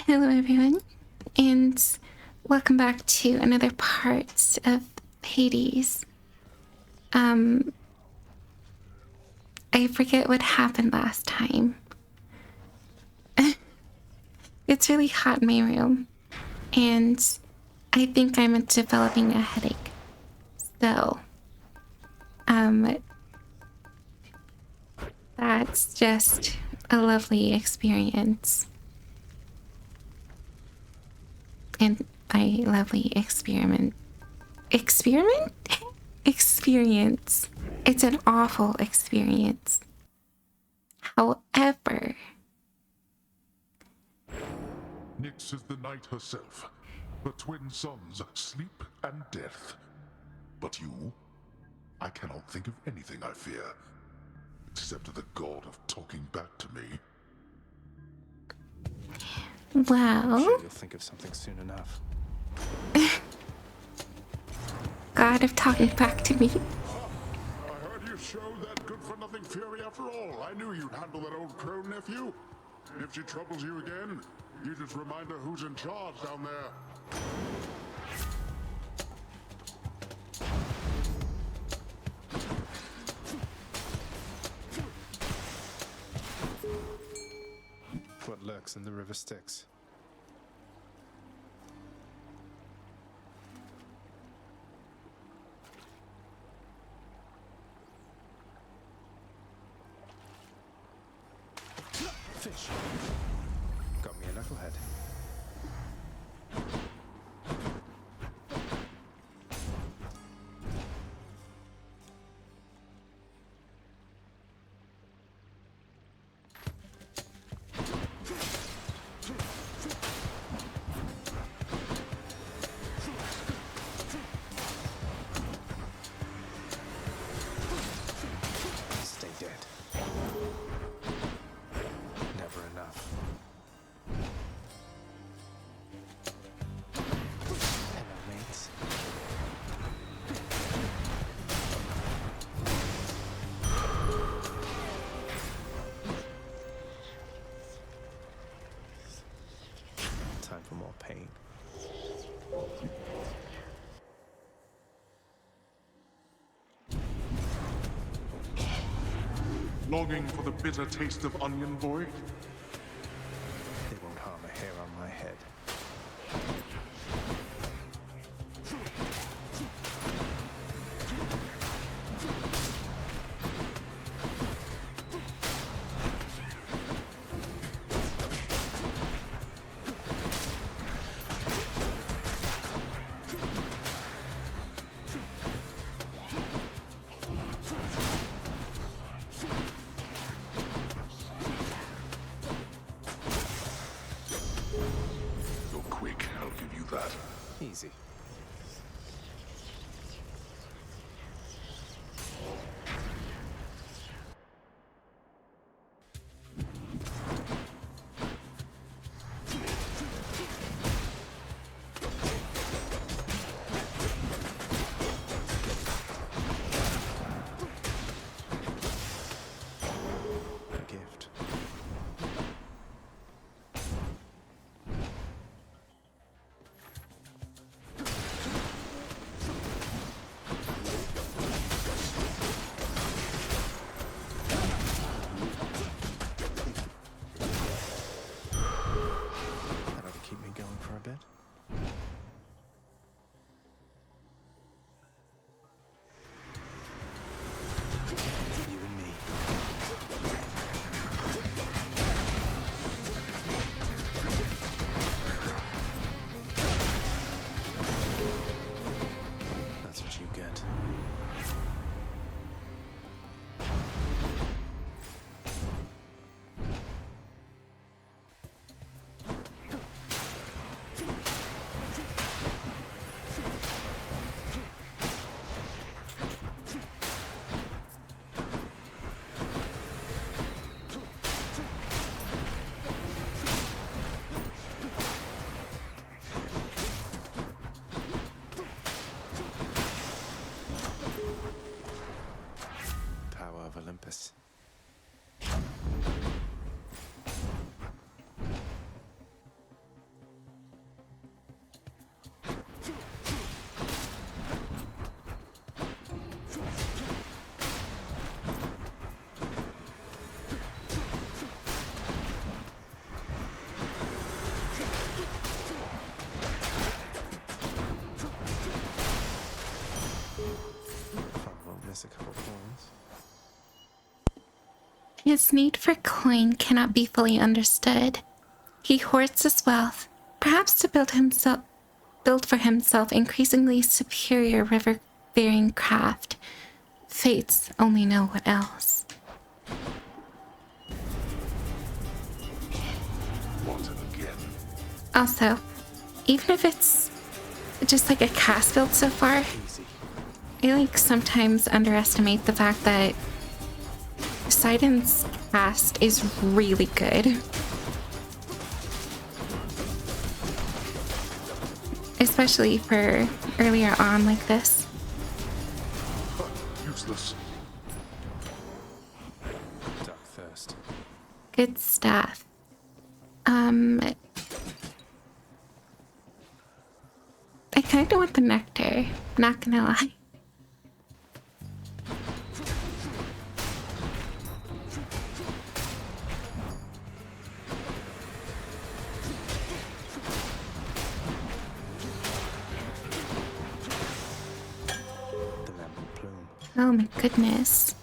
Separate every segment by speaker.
Speaker 1: Hello, everyone, and welcome back to another part of Hades. I forget what happened last time. It's really hot in my room, and I think I'm developing a headache. So, that's just a lovely experience. And by lovely experiment. Experiment? Experience. It's an awful experience. However,
Speaker 2: Nyx is the night herself, the twin sons, sleep and death. But you, I cannot think of anything I fear, except the god of talking back to me.
Speaker 1: well,
Speaker 3: I'm sure you'll think of something soon enough.
Speaker 1: God of talking back to me.
Speaker 2: I heard you showed that good-for-nothing fury after all. I knew you'd handle that old crone, nephew. If she troubles you again, you just remind her who's in charge down there.
Speaker 3: What lurks in the river Styx? Fish. Got me a knucklehead. Stay dead. Never enough. Hello, mates. Time for more pain.
Speaker 2: Longing for the bitter taste of onion, boy?
Speaker 3: They won't harm a hair on my head.
Speaker 2: You're quick, I'll give you that.
Speaker 3: Easy. A gift.
Speaker 1: His need for coin cannot be fully understood. He hoards his wealth, perhaps to build for himself increasingly superior river-faring craft. Fates only know what else.
Speaker 2: What again?
Speaker 1: Also, even if it's just like a cast build so far,
Speaker 3: Easy.
Speaker 1: I like sometimes underestimate the fact that Poseidon's cast is really good. Especially for earlier on like this.
Speaker 2: Useless.
Speaker 3: Dark thirst.
Speaker 1: Good stuff. I kinda want the nectar, not gonna lie.
Speaker 3: The lambent plume.
Speaker 1: Oh my goodness.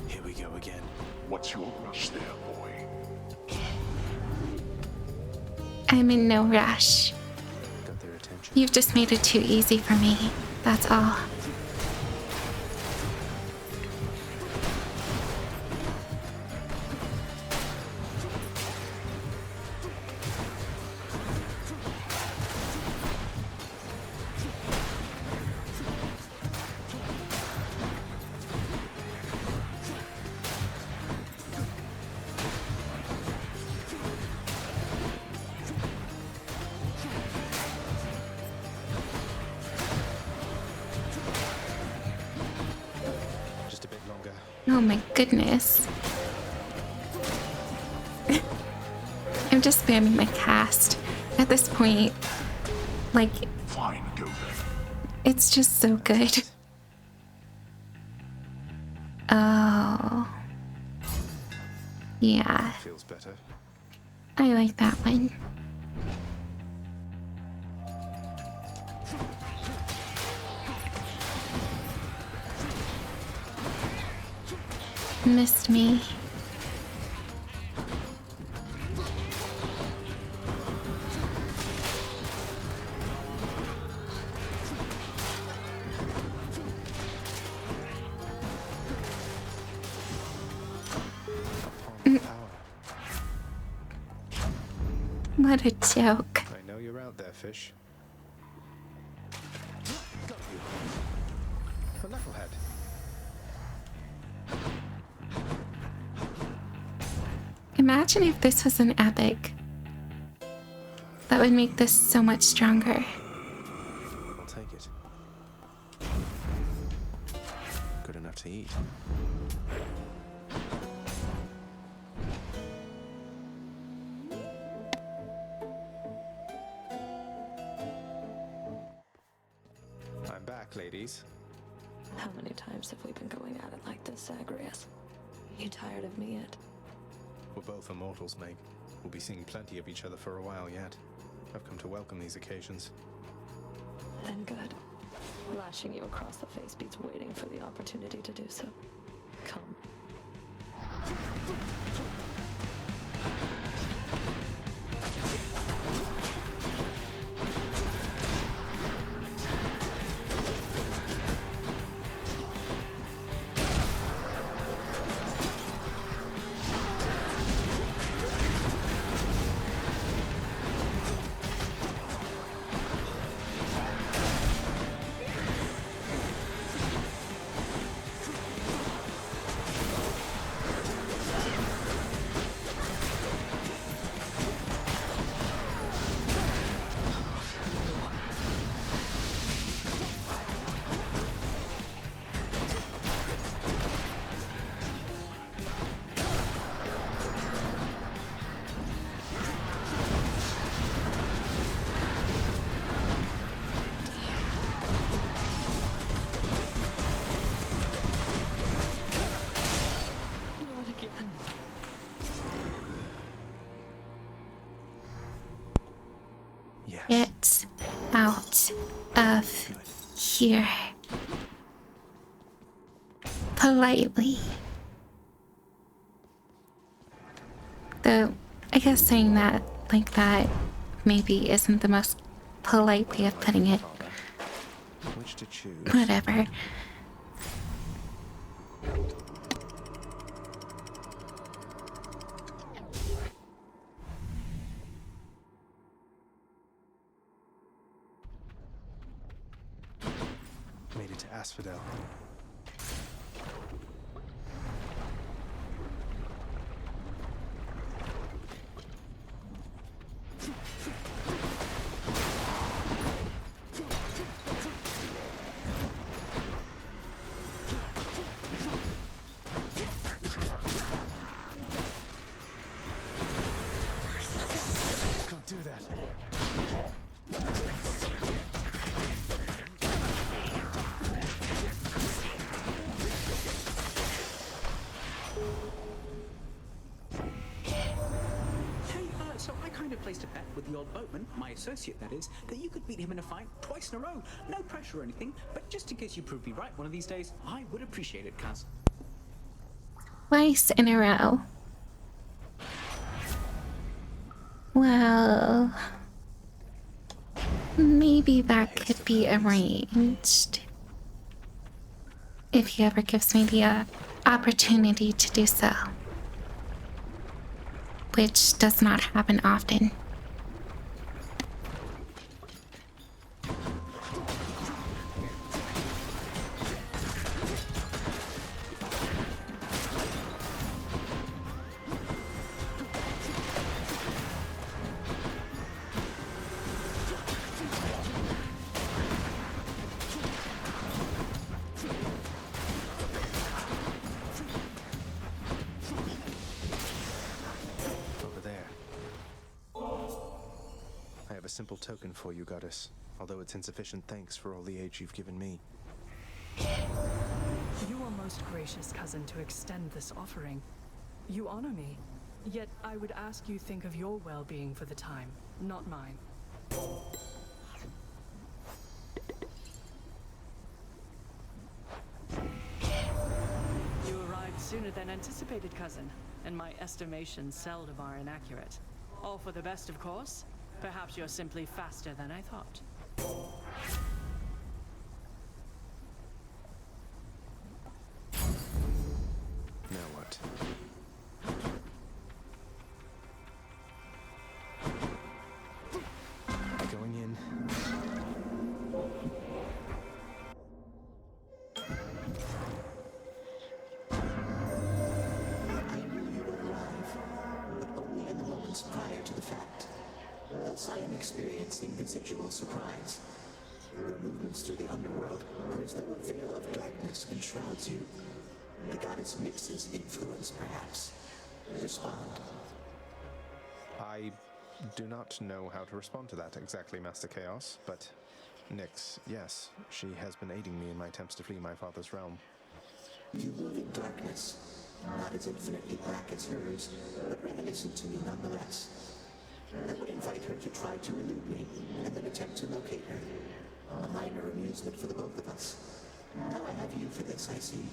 Speaker 3: Here we go again.
Speaker 2: What's your rush there, boy?
Speaker 1: I'm in no rush.
Speaker 3: Got their attention.
Speaker 1: You've just made it too easy for me. That's all.
Speaker 3: Just a bit longer.
Speaker 1: Oh my goodness. I'm just spamming my cast. At this point, like,
Speaker 2: Fine, go then.
Speaker 1: it's just so good. Oh. Yeah,
Speaker 3: Feels better.
Speaker 1: I like that one. Missed me.
Speaker 3: Upon power.
Speaker 1: What a joke.
Speaker 3: I know you're out there, fish. Got you. A knucklehead.
Speaker 1: Imagine if this was an epic. That would make this so much stronger.
Speaker 3: I'll take it. Good enough to eat. I'm back, ladies.
Speaker 4: How many times have we been going at it like this, Zagreus? You tired of me yet?
Speaker 3: We're both immortals, Meg. We'll be seeing plenty of each other for a while yet. I've come to welcome these occasions.
Speaker 4: Then good. Lashing you across the face beats waiting for the opportunity to do so. Come. Not again.
Speaker 3: Yes.
Speaker 1: Get out of here. Politely. Though, I guess saying that like that maybe isn't the most polite way of putting it.
Speaker 3: Which to choose?
Speaker 1: Whatever.
Speaker 3: Made it to Asphodel. Can't do that.
Speaker 5: So I kind of placed a bet with the old boatman, my associate that is, that you could beat him in a fight twice in a row. No pressure or anything, but just in case you prove me right one of these days, I would appreciate it, Kaz.
Speaker 1: Twice in a row. Well, maybe that could be arranged. If he ever gives me the opportunity to do so. Which does not happen often.
Speaker 3: Over there. I have a simple token for you, Goddess. Although it's insufficient thanks for all the aid you've given me.
Speaker 6: You are most gracious, cousin, to extend this offering. You honor me. Yet I would ask you think of your well-being for the time, not mine. You arrived sooner than anticipated, cousin, and my estimations seldom are inaccurate. All for the best, of course. Perhaps you're simply faster than I thought.
Speaker 3: Now what? Going in.
Speaker 7: I knew you would arrive, but only in the moments prior to the fact. Else I am experiencing conceptual surprise. Your movements through the underworld are as though a veil of darkness enshrouds you. The goddess mixes influence, perhaps. Respond.
Speaker 3: I do not know how to respond to that exactly, Master Chaos, but Nyx, yes, she has been aiding me in my attempts to flee my father's realm.
Speaker 7: You move in darkness, not as infinitely black as hers, but reminiscent to me nonetheless. I would invite her to try to elude me, and then attempt to locate her. A minor amusement for the both of us. Now I have you for this, I see.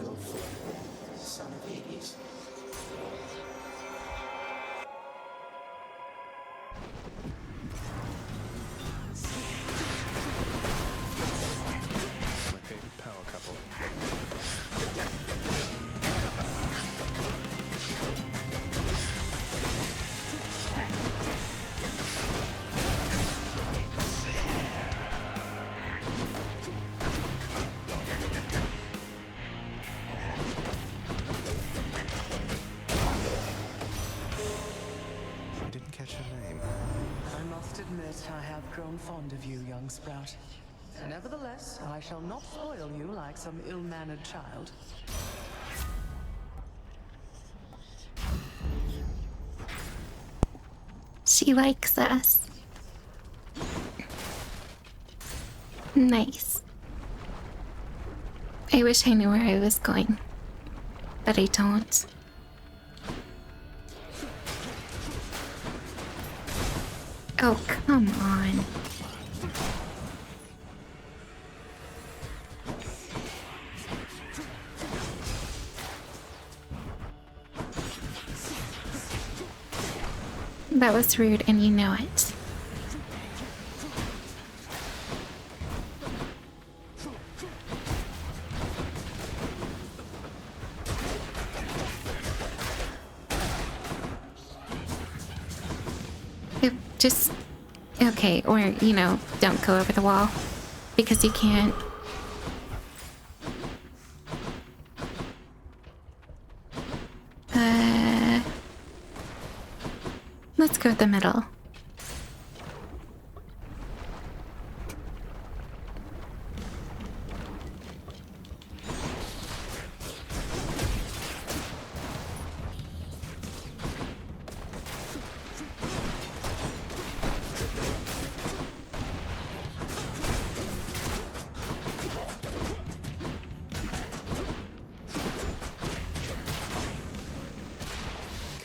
Speaker 7: Go forth, son of Hades.
Speaker 3: My favorite power couple. I didn't catch her name.
Speaker 8: I must admit I have grown fond of you, young sprout. Nevertheless, I shall not spoil you like some ill-mannered child.
Speaker 1: She likes us. Nice. I wish I knew where I was going, but I don't. Oh, come on. That was rude, and you know it. Just, okay, or, you know, don't go over the wall. Because you can't. Let's go to the middle.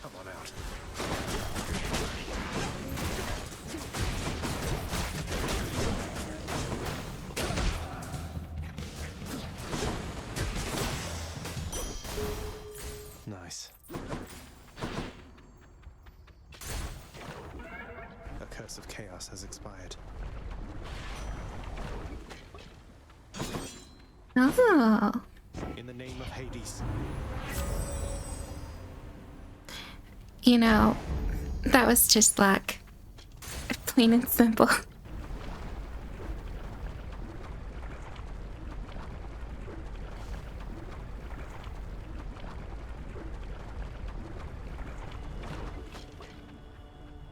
Speaker 3: Come on out. Nice. A curse of chaos has expired.
Speaker 1: Oh.
Speaker 3: In the name of Hades.
Speaker 1: You know, that was just luck. Plain and simple.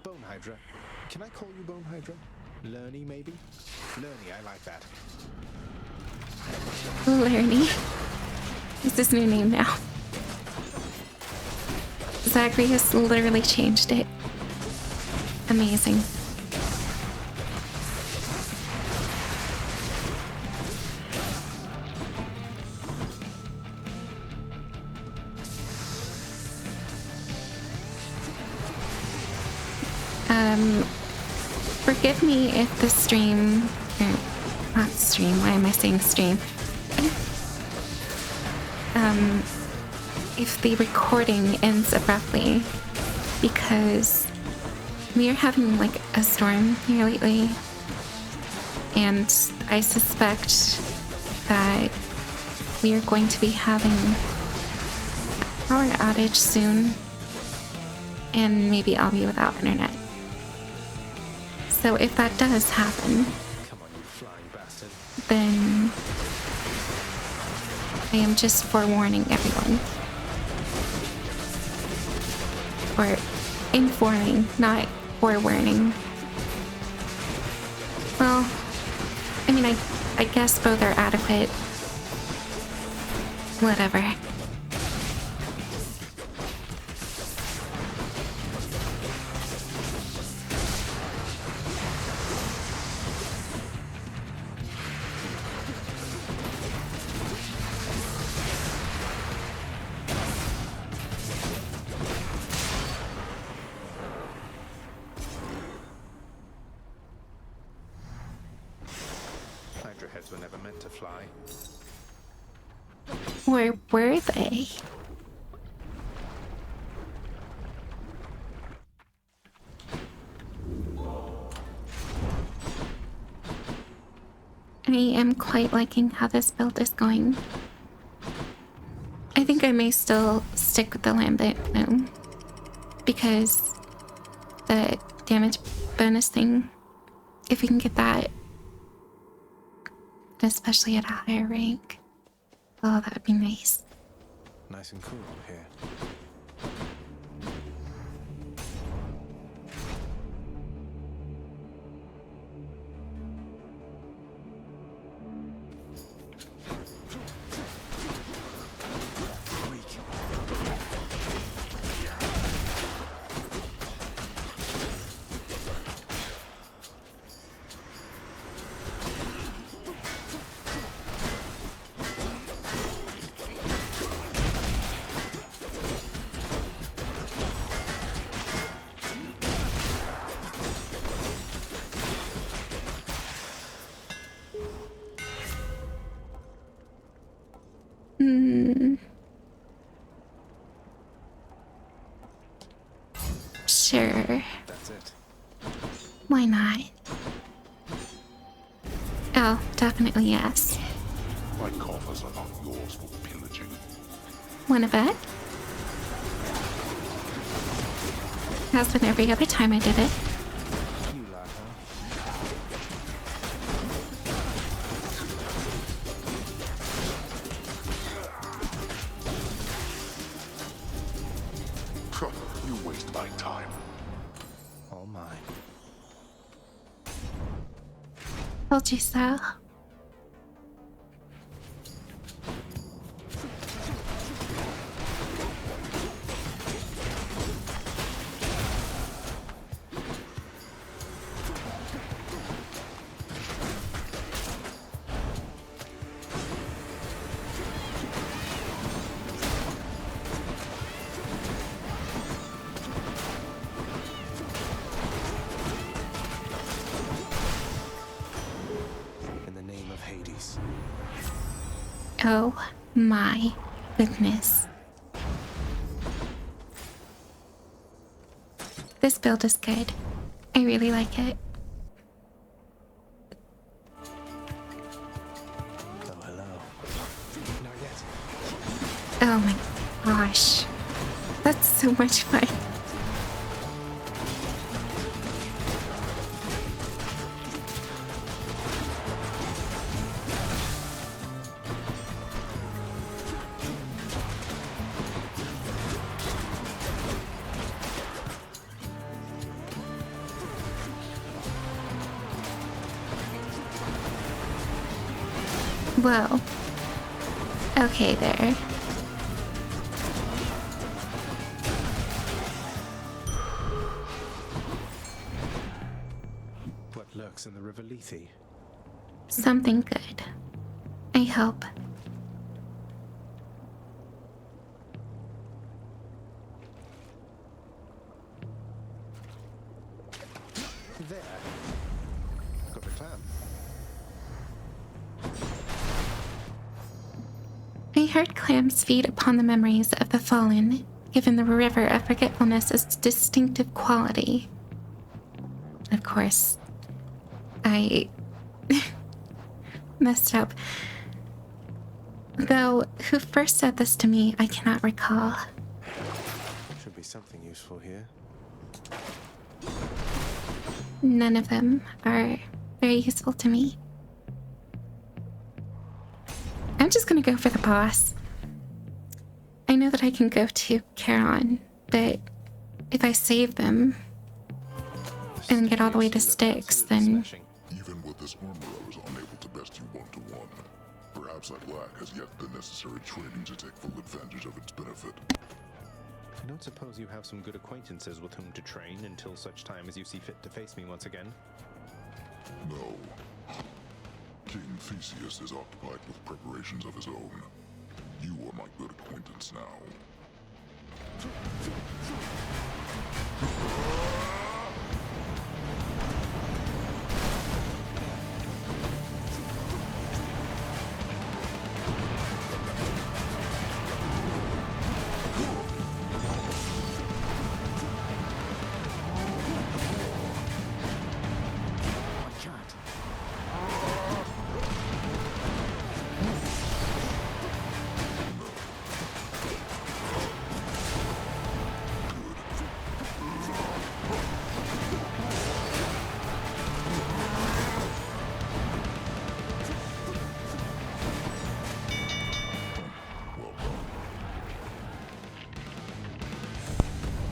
Speaker 3: Bone Hydra. Can I call you Bone Hydra? Lerny, maybe? Lerny, I like that.
Speaker 1: Lerny. It's his new name now. Zachary has literally changed it. Amazing. Forgive me if the stream, or not stream, why am I saying stream? If the recording ends abruptly, because we are having like a storm here lately, and I suspect that we are going to be having a power outage soon, and maybe I'll be without internet. So if that does happen,
Speaker 3: Come on, you flying bastard.
Speaker 1: then I am just forewarning everyone. Or informing, not forewarning. Well, I mean, I guess both are adequate. Whatever.
Speaker 3: Hydra heads were never meant to fly.
Speaker 1: Or were they? I am quite liking how this build is going. I think I may still stick with the Lambent Bloom, because the damage bonus thing, if we can get that, especially at a higher rank, oh, that would be nice.
Speaker 3: Nice and cool here. Weak.
Speaker 1: Sure.
Speaker 3: That's it.
Speaker 1: Why not? Oh, definitely yes.
Speaker 2: My coffers are not yours for pillaging.
Speaker 1: Wanna bet? Has been every other time I did it.
Speaker 3: You laugh, huh?
Speaker 2: You waste my time.
Speaker 3: All mine.
Speaker 1: Told you so.
Speaker 3: In the name of Hades.
Speaker 1: Oh my goodness. This build is good. I really like it.
Speaker 3: Oh, hello. Not yet.
Speaker 1: Oh my gosh. That's so much fun. Whoa. Okay, there.
Speaker 3: What lurks in the River Lethe?
Speaker 1: Something good. I hope.
Speaker 3: There. Got the clam.
Speaker 1: I heard clams feed upon the memories of the fallen, given the river of forgetfulness its distinctive quality. Of course, I messed up. Though, who first said this to me, I cannot recall.
Speaker 3: Should be something useful here.
Speaker 1: None of them are very useful to me. I'm just gonna go for the boss. I know that I can go to Charon, but if I save them and get all the way to Styx, then
Speaker 2: Even with this armor, I was unable to best you one-to-one. Perhaps I lack as yet the necessary training to take full advantage of its benefit.
Speaker 3: I don't suppose you have some good acquaintances with whom to train until such time as you see fit to face me once again?
Speaker 2: No. King Theseus is occupied with preparations of his own. You are my good acquaintance now.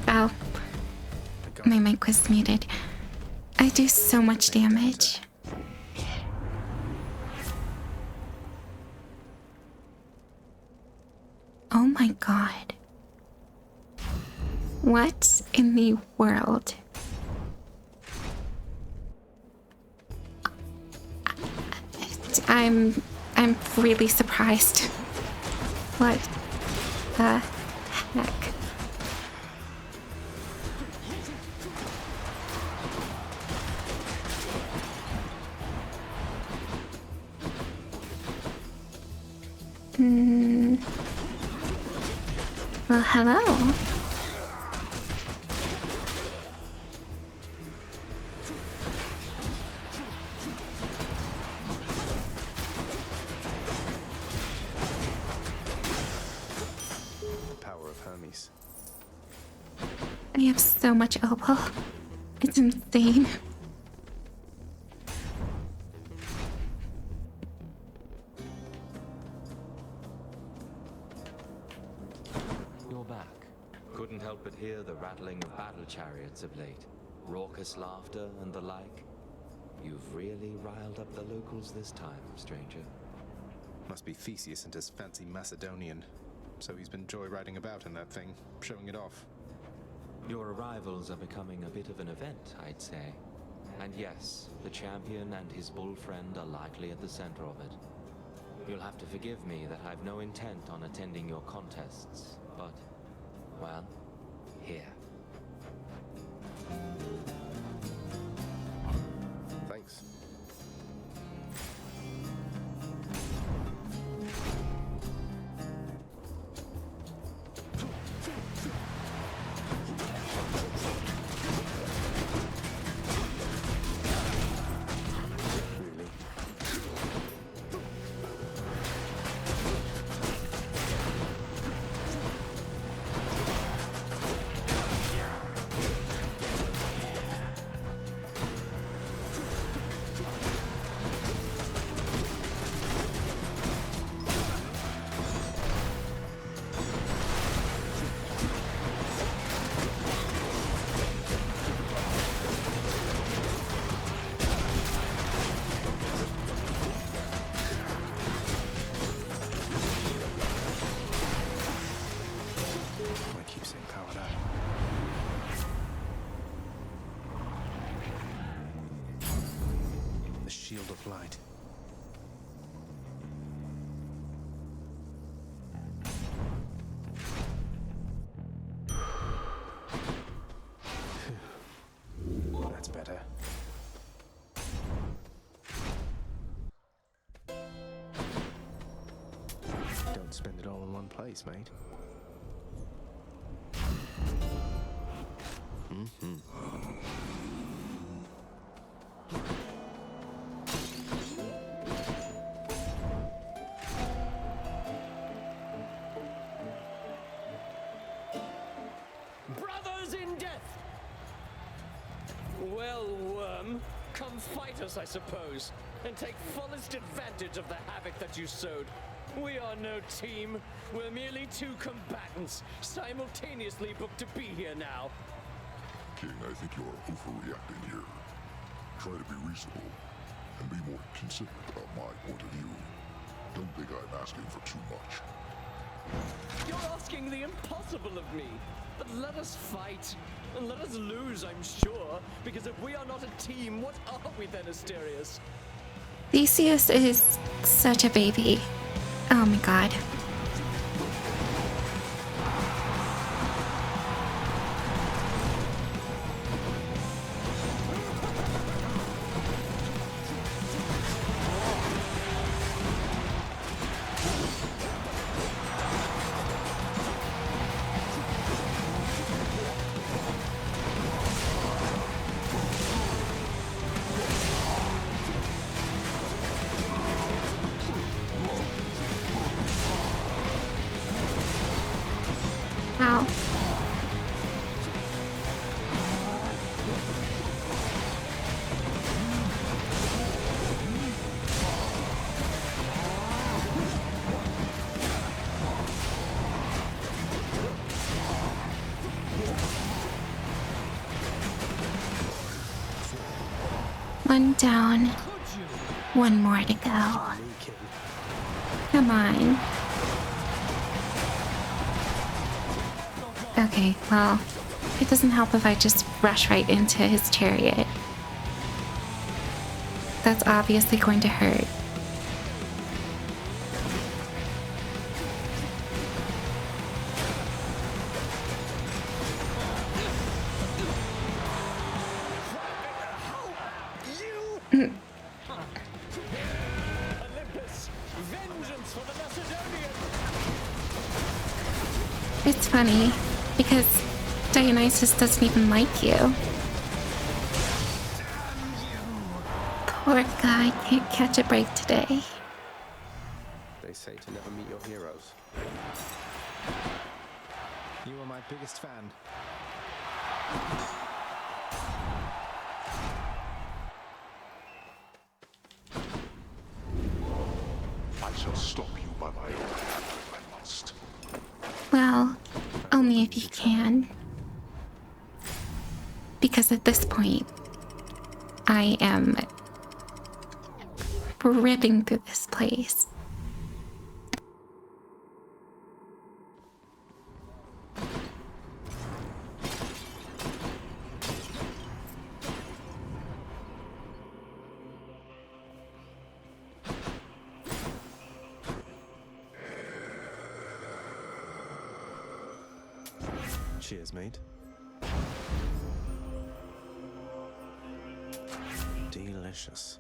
Speaker 1: oh, my mic was muted. I do so much damage. Oh my god. What in the world? I'm really surprised. What the heck? Well, hello. I have so much opal. It's insane.
Speaker 9: You're back. Couldn't help but hear the rattling of battle chariots of late. Raucous laughter and the like. You've really riled up the locals this time, stranger.
Speaker 3: Must be Theseus and his fancy Macedonian. So he's been joyriding about in that thing, showing it off.
Speaker 9: Your arrivals are becoming a bit of an event, I'd say. And yes, the champion and his bull friend are likely at the center of it. You'll have to forgive me that I've no intent on attending your contests, but, well, here.
Speaker 3: Thanks. Shield of light. That's better. Don't spend it all in one place, mate.
Speaker 10: Brothers in death! Well, Worm, come fight us, I suppose, and take fullest advantage of the havoc that you sowed. We are no team. We're merely two combatants, simultaneously booked to be here now.
Speaker 2: King, I think you're overreacting here. Try to be reasonable and be more considerate about my point of view. Don't think I'm asking for too much.
Speaker 10: You're asking the impossible of me. But let us fight, and let us lose, I'm sure, because if we are not a team, what are we then, Asterius?
Speaker 1: Theseus is such a baby. Oh my god. Wow. One down. One more to go. Come on. Okay, well, it doesn't help if I just rush right into his chariot. That's obviously going to hurt.
Speaker 10: Olympus, vengeance for the Macedonians!
Speaker 1: It's funny, because Dionysus doesn't even like you. Poor guy can't catch a break today.
Speaker 3: They say to never meet your heroes. You are my biggest fan.
Speaker 2: I shall stop you by my own hand if I must.
Speaker 1: Well, only if you can. Because at this point, I am ripping through this place.
Speaker 3: Cheers, mate. Delicious.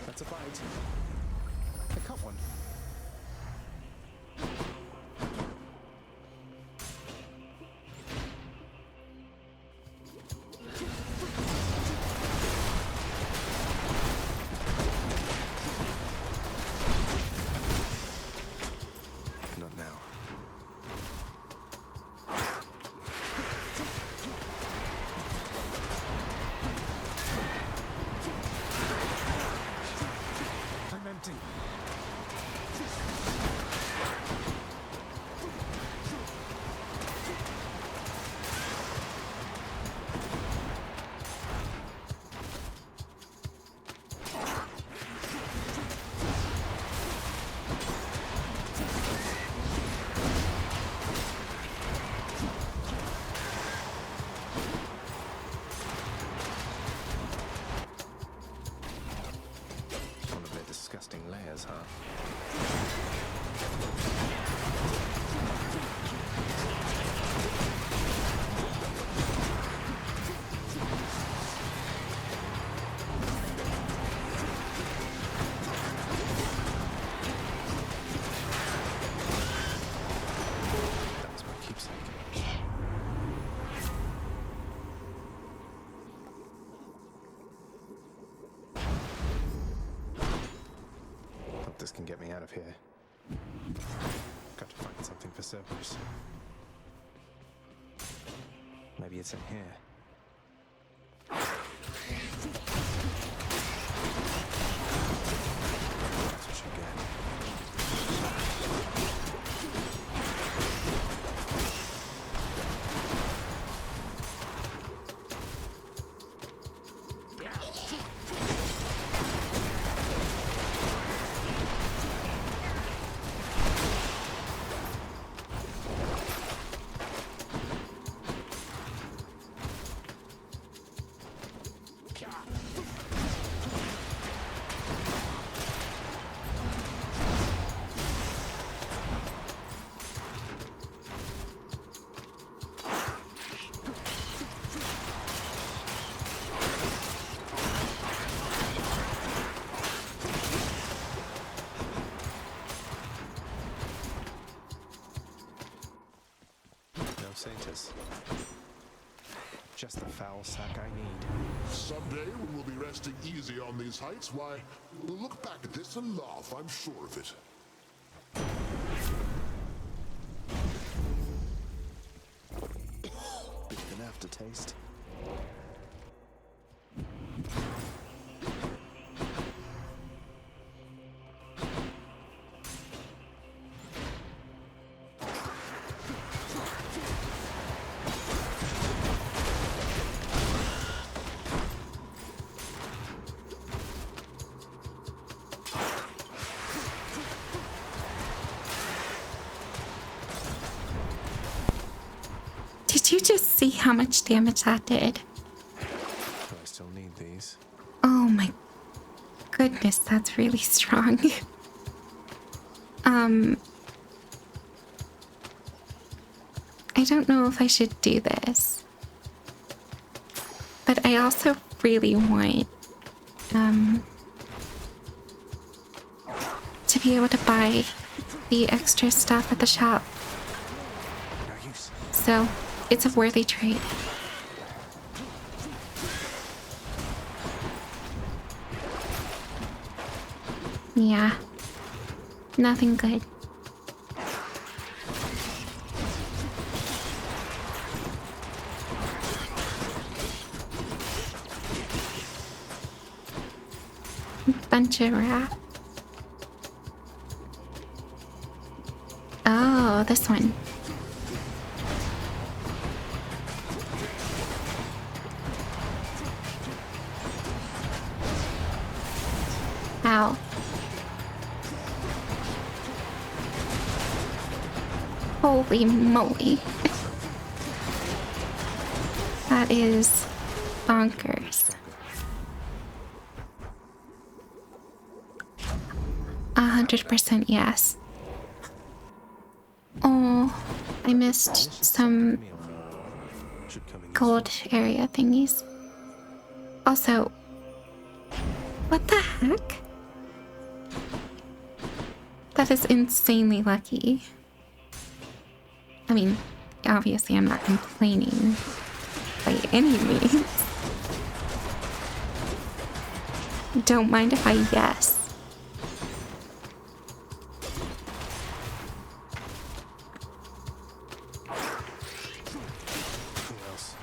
Speaker 3: That's a bite. I caught one. Not now. I'm empty. One of their disgusting layers, huh? That's my keepsake. Hope this can get me out of here. Got to find something for Cerberus. Maybe it's in here. That's what you get. Satis. Just the foul sack I need.
Speaker 2: Someday, when we'll be resting easy on these heights, why, we'll look back at this and laugh, I'm sure of it.
Speaker 3: Bit of an aftertaste.
Speaker 1: Did you just see how much damage that did?
Speaker 3: Do I still need these?
Speaker 1: Oh my goodness, that's really strong. I don't know if I should do this. But I also really want to be able to buy the extra stuff at the shop.
Speaker 3: No use.
Speaker 1: So it's a worthy trade. Yeah. Nothing good. Bunch of rat. Oh, this one. Ow. Holy moly. That is bonkers. 100% yes. Oh, I missed some
Speaker 3: Should come in
Speaker 1: gold area thingies. Also, what the heck? That is insanely lucky. I mean, obviously I'm not complaining by any means. Don't mind if I yes.
Speaker 3: Who else?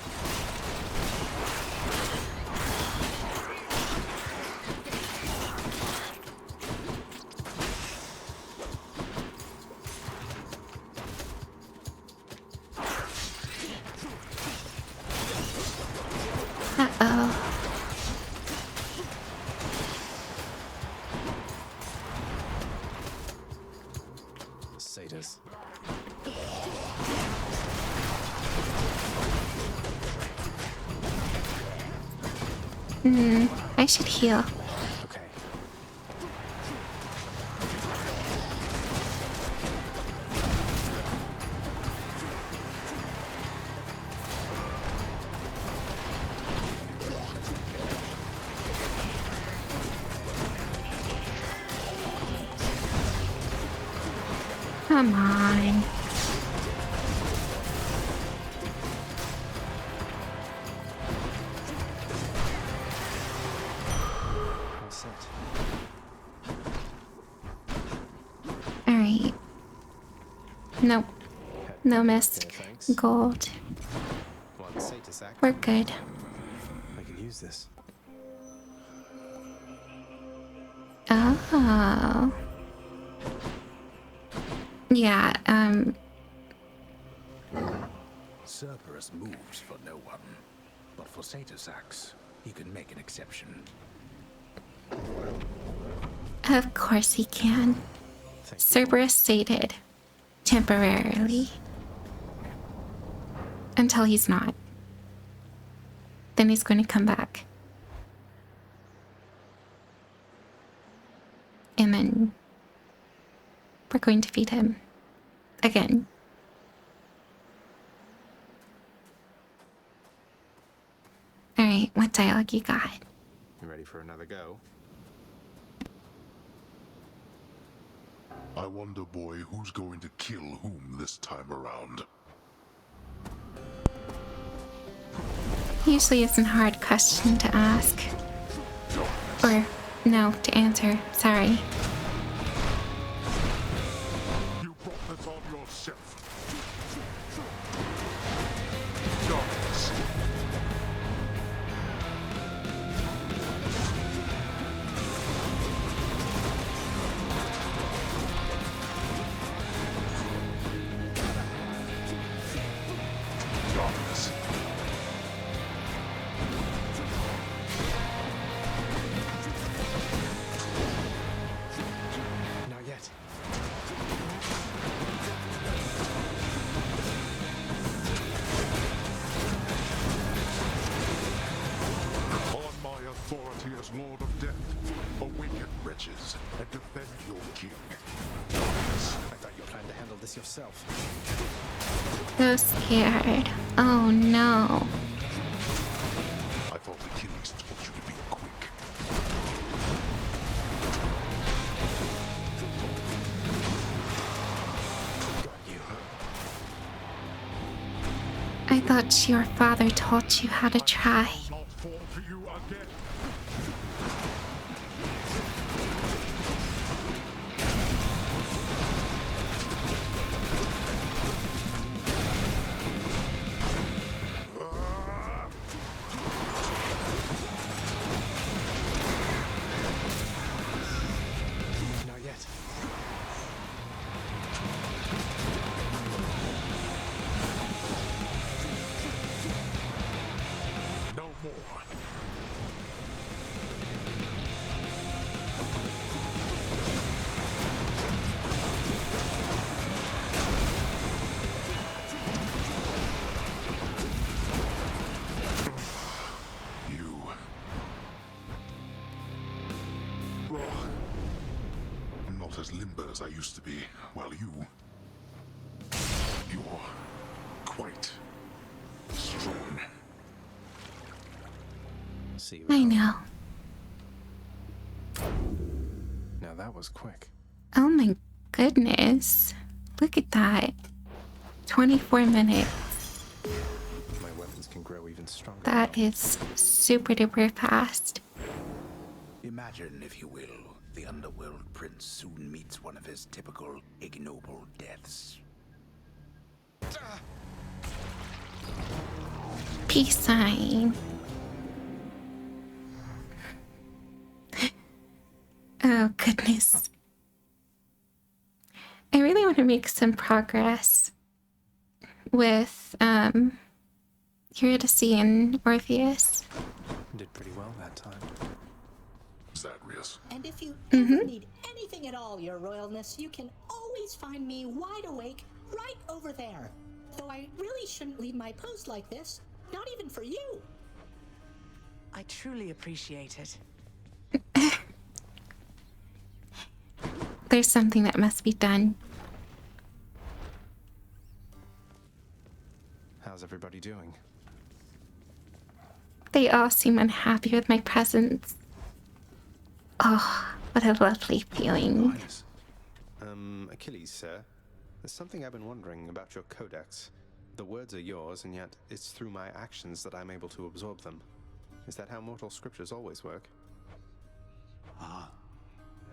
Speaker 1: Uh-oh.
Speaker 3: Satyrs.
Speaker 1: I should heal.
Speaker 3: Okay.
Speaker 1: Come on.
Speaker 3: All set.
Speaker 1: Alright. Nope. No missed
Speaker 3: Okay, thanks.
Speaker 1: gold.
Speaker 3: One Satyr sack.
Speaker 1: We're good.
Speaker 3: I can use this.
Speaker 1: Oh. Yeah,
Speaker 11: Cerberus moves for no one, but for Satyr-Sax, he can make an exception.
Speaker 1: of course he can. Cerberus sated. Temporarily. Until he's not. Then he's going to come back. And then we're going to feed him again. Alright, what dialogue you got?
Speaker 3: You ready for another go?
Speaker 2: I wonder, boy, who's going to kill whom this time around.
Speaker 1: usually isn't a hard question to ask. Or, no, to answer. Sorry.
Speaker 2: You brought this on yourself. Darkness. Darkness.
Speaker 3: Not yet.
Speaker 2: On my authority as Lord of Death, awaken wretches and defend your king. Darkness.
Speaker 3: I thought you planned to handle this yourself.
Speaker 1: So scared. Oh no.
Speaker 2: I thought Achilles taught you to be quick.
Speaker 3: Got you.
Speaker 1: I thought your father taught you how to try.
Speaker 2: Not fall to you again.
Speaker 3: Not yet.
Speaker 2: No more. You. I'm not as limber as I used to be, while you're quite strong.
Speaker 3: See you.
Speaker 1: I know.
Speaker 3: Now that was quick.
Speaker 1: Oh my goodness. Look at that. 24 minutes.
Speaker 3: My weapons can grow even stronger.
Speaker 1: That is super duper fast.
Speaker 11: Imagine, if you will, the underworld prince soon meets one of his typical ignoble deaths.
Speaker 1: Peace sign. Oh goodness. I really want to make some progress with Eurydice and Orpheus.
Speaker 3: Did pretty well that time.
Speaker 2: Zagreus.
Speaker 12: And if you ever need anything at all, Your Royalness, you can always find me wide awake right over there. Though I really shouldn't leave my post like this, not even for you.
Speaker 8: I truly appreciate it.
Speaker 1: There's something that must be done.
Speaker 3: How's everybody doing?
Speaker 1: They all seem unhappy with my presence. Oh, what a lovely feeling.
Speaker 3: Highness. Achilles, sir. There's something I've been wondering about your codex. The words are yours, and yet it's through my actions that I'm able to absorb them. Is that how mortal scriptures always work?
Speaker 11: Ah.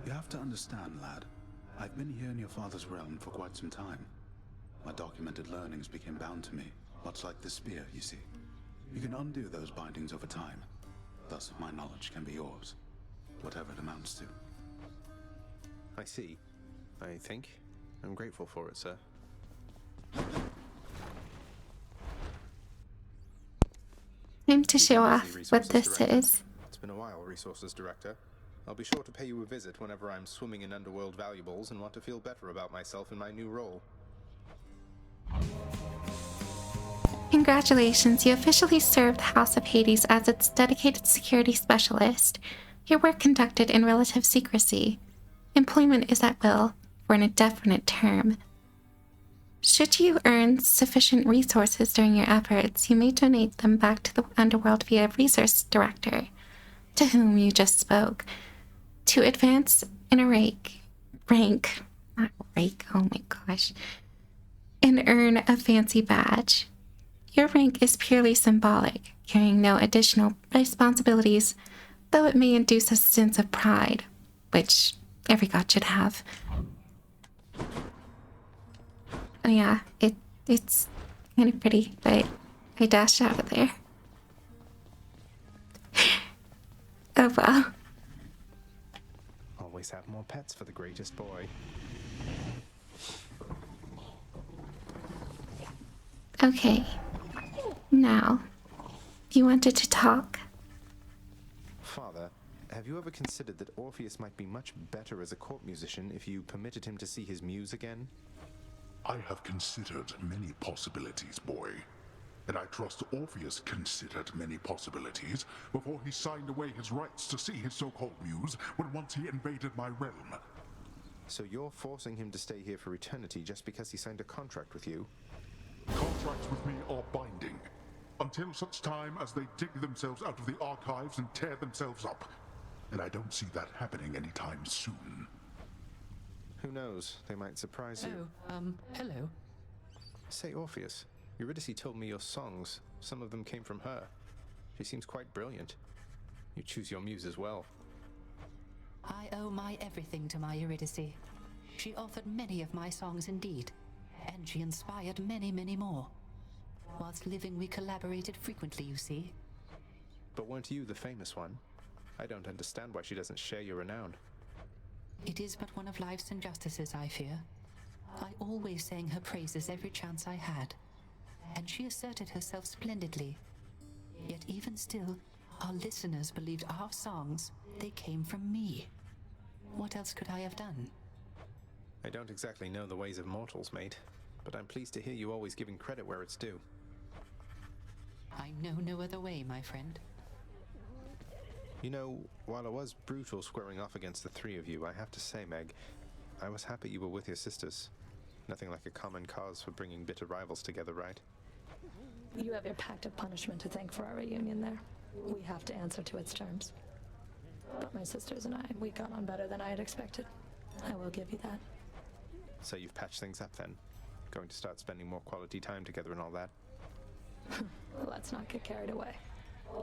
Speaker 11: You have to understand, lad. I've been here in your father's realm for quite some time. My documented learnings became bound to me, much like the spear, you see. You can undo those bindings over time. Thus, my knowledge can be yours, whatever it amounts to.
Speaker 3: I see. I think. I'm grateful for it, sir.
Speaker 1: Time to show off what this is.
Speaker 3: It's been a while, Resources Director. I'll be sure to pay you a visit whenever I'm swimming in underworld valuables and want to feel better about myself in my new role.
Speaker 1: Congratulations, you officially served the House of Hades as its dedicated security specialist. Your work conducted in relative secrecy. Employment is at will for an indefinite term. Should you earn sufficient resources during your efforts, you may donate them back to the underworld via Resource Director, to whom you just spoke. To advance in a rank, not rank, oh my gosh, and earn a fancy badge. Your rank is purely symbolic, carrying no additional responsibilities, though it may induce a sense of pride, which every god should have. Oh yeah, it's kind of pretty, but I dashed out of there. Oh well.
Speaker 3: Always have more pets for the greatest boy.
Speaker 1: Okay. Now, you wanted to talk.
Speaker 3: Father, have you ever considered that Orpheus might be much better as a court musician if you permitted him to see his muse again?
Speaker 2: I have considered many possibilities, boy. And I trust Orpheus considered many possibilities before he signed away his rights to see his so-called muse when once he invaded my realm.
Speaker 3: So you're forcing him to stay here for eternity just because he signed a contract with you?
Speaker 2: Contracts with me are binding, until such time as they dig themselves out of the archives and tear themselves up. And I don't see that happening anytime soon.
Speaker 3: Who knows? They might surprise you.
Speaker 8: Oh, hello.
Speaker 3: Say, Orpheus, Eurydice told me your songs, some of them came from her. She seems quite brilliant. You choose your muse as well.
Speaker 13: I owe my everything to my Eurydice. She authored many of my songs indeed, and she inspired many, many more. Whilst living, we collaborated frequently, you see.
Speaker 3: But weren't you the famous one? I don't understand why she doesn't share your renown.
Speaker 13: It is but one of life's injustices, I fear. I always sang her praises every chance I had, and she asserted herself splendidly. Yet even still, our listeners believed our songs, they came from me. What else could I have done?
Speaker 3: I don't exactly know the ways of mortals, mate, but I'm pleased to hear you always giving credit where it's due.
Speaker 13: I know no other way, my friend.
Speaker 3: You know, while I was brutal squaring off against the three of you, I have to say, Meg, I was happy you were with your sisters. Nothing like a common cause for bringing bitter rivals together, right?
Speaker 4: You have your pact of punishment to thank for our reunion there. We have to answer to its terms. But my sisters and I, we got on better than I had expected. I will give you that.
Speaker 3: So you've patched things up then? Going to start spending more quality time together and all that?
Speaker 4: Let's not get carried away.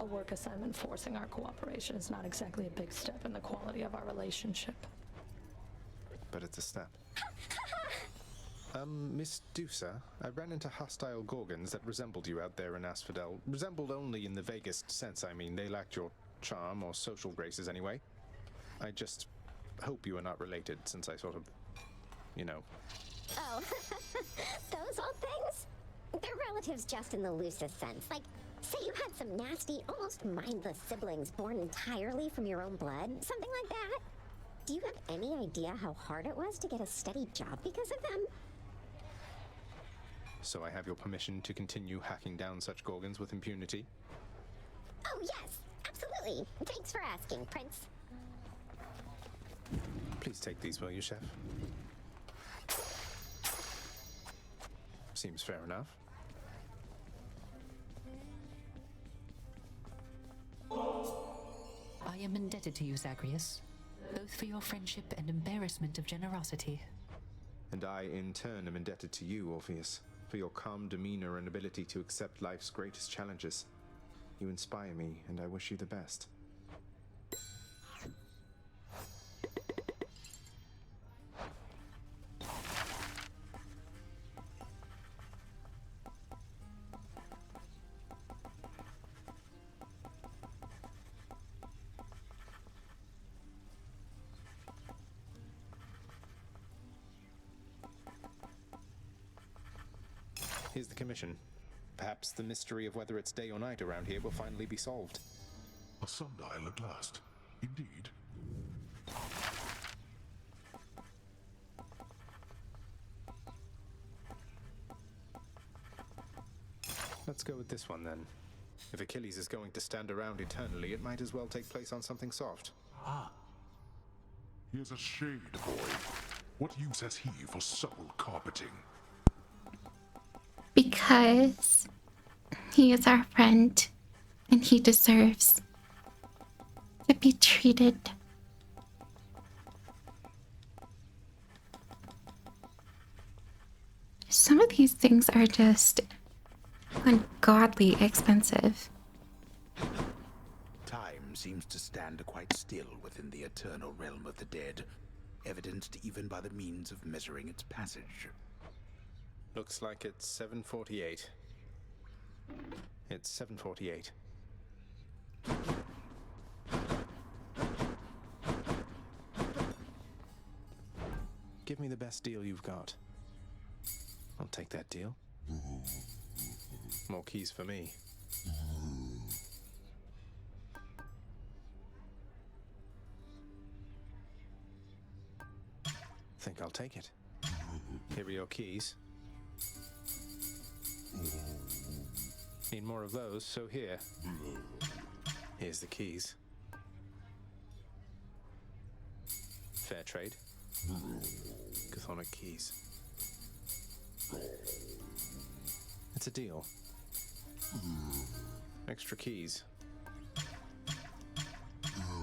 Speaker 4: A work assignment forcing our cooperation is not exactly a big step in the quality of our relationship.
Speaker 3: But it's a step. Miss Dusa, I ran into hostile Gorgons that resembled you out there in Asphodel. Resembled only in the vaguest sense, I mean. They lacked your charm or social graces anyway. I just hope you are not related, since I sort of, you know.
Speaker 14: Oh, those old things? They're relatives just in the loosest sense. Like, say you had some nasty, almost mindless siblings born entirely from your own blood. Something like that. Do you have any idea how hard it was to get a steady job because of them?
Speaker 3: So I have your permission to continue hacking down such Gorgons with impunity?
Speaker 14: Oh, yes, absolutely. Thanks for asking, Prince.
Speaker 3: Please take these, will you, Chef? Seems fair enough.
Speaker 13: I am indebted to you, Zagreus, both for your friendship and embarrassment of generosity.
Speaker 3: And I, in turn, am indebted to you, Orpheus, for your calm demeanor and ability to accept life's greatest challenges. You inspire me, and I wish you the best. Here's the commission. Perhaps the mystery of whether it's day or night around here will finally be solved.
Speaker 2: A sundial at last. Indeed.
Speaker 3: Let's go with this one then. If Achilles is going to stand around eternally, it might as well take place on something soft.
Speaker 2: Ah. Here's a shade, boy. What use has he for supple carpeting?
Speaker 1: Because he is our friend, and he deserves to be treated. Some of these things are just ungodly expensive.
Speaker 11: Time seems to stand quite still within the eternal realm of the dead, evidenced even by the means of measuring its passage.
Speaker 3: Looks like it's 7:48. It's 7:48. Give me the best deal you've got. I'll take that deal. More keys for me. Think I'll take it. Here are your keys. Need more of those, so here. Here's the keys. Fair trade. Chthonic keys. It's a deal. Extra keys.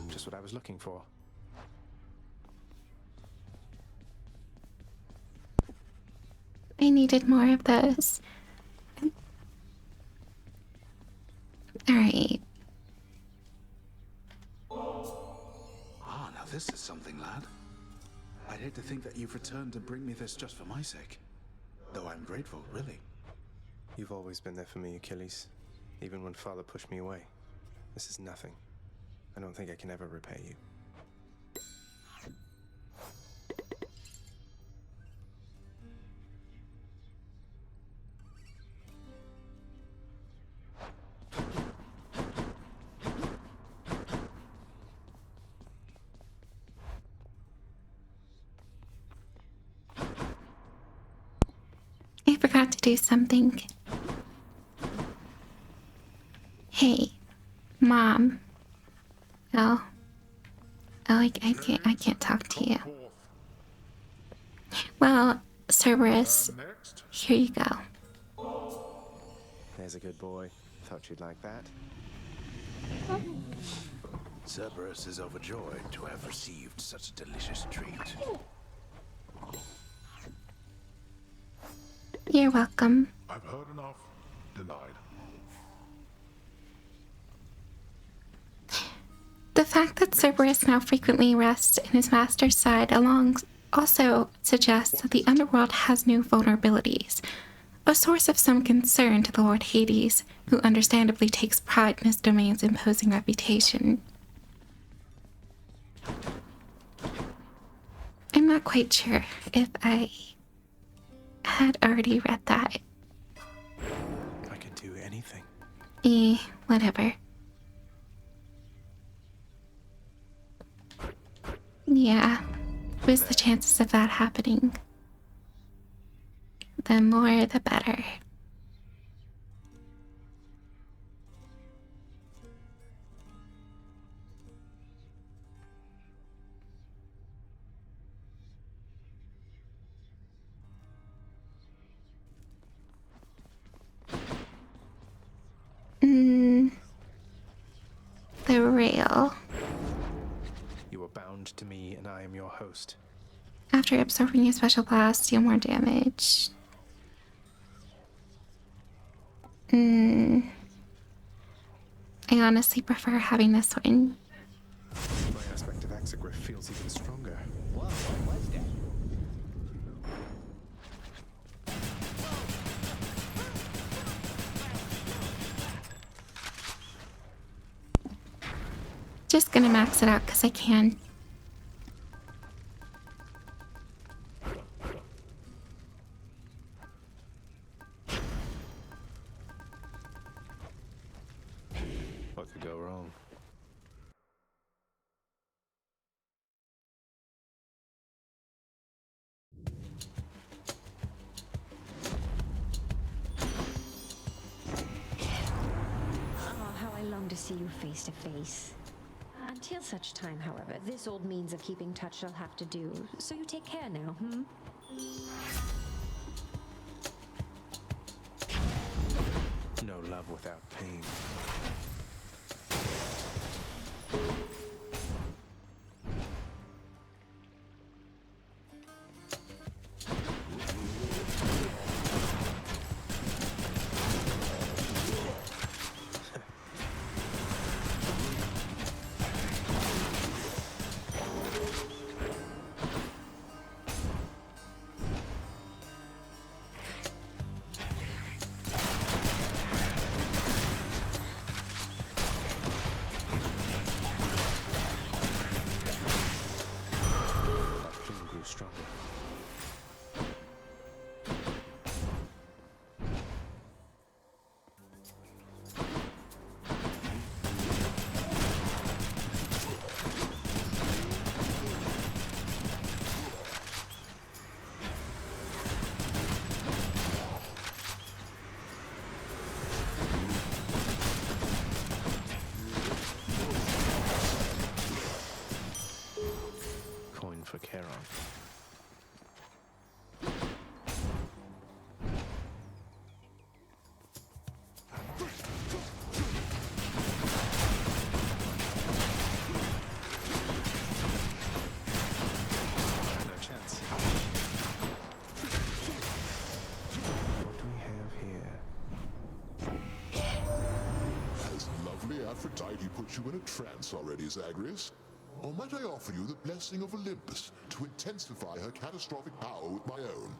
Speaker 3: Just what I was looking for.
Speaker 1: I needed more of those. Alright.
Speaker 11: Ah, now this is something, lad. I'd hate to think that you've returned to bring me this just for my sake. Though I'm grateful, really.
Speaker 3: You've always been there for me, Achilles. Even when Father pushed me away. This is nothing. I don't think I can ever repay you.
Speaker 1: I forgot to do something. Hey, Mom. Oh, I can't talk to you. Well, Cerberus, here you go.
Speaker 3: There's a good boy. Thought you'd like that.
Speaker 11: Cerberus is overjoyed to have received such a delicious treat.
Speaker 1: You're welcome.
Speaker 2: I've heard enough. Denied.
Speaker 1: The fact that Cerberus now frequently rests in his master's side also suggests that the underworld has new vulnerabilities, a source of some concern to the Lord Hades, who understandably takes pride in his domain's imposing reputation. I'm not quite sure if I had already read that.
Speaker 3: I can do anything.
Speaker 1: Whatever. Yeah, what's the chances of that happening? The more, the better. The rail.
Speaker 3: You are bound to me, and I am your host.
Speaker 1: After absorbing a special blast, deal more damage. I honestly prefer having this one.
Speaker 3: My aspect of Axigriff feels even stronger.
Speaker 10: Whoa, what was that?
Speaker 1: Just gonna max it out because I can.
Speaker 3: What could go wrong?
Speaker 15: Oh, how I long to see you face to face. Until such time, however, this old means of keeping touch shall have to do. So you take care now,
Speaker 3: No love without pain.
Speaker 2: Aphrodite put you in a trance already, Zagreus? Or might I offer you the blessing of Olympus to intensify her catastrophic power with my own?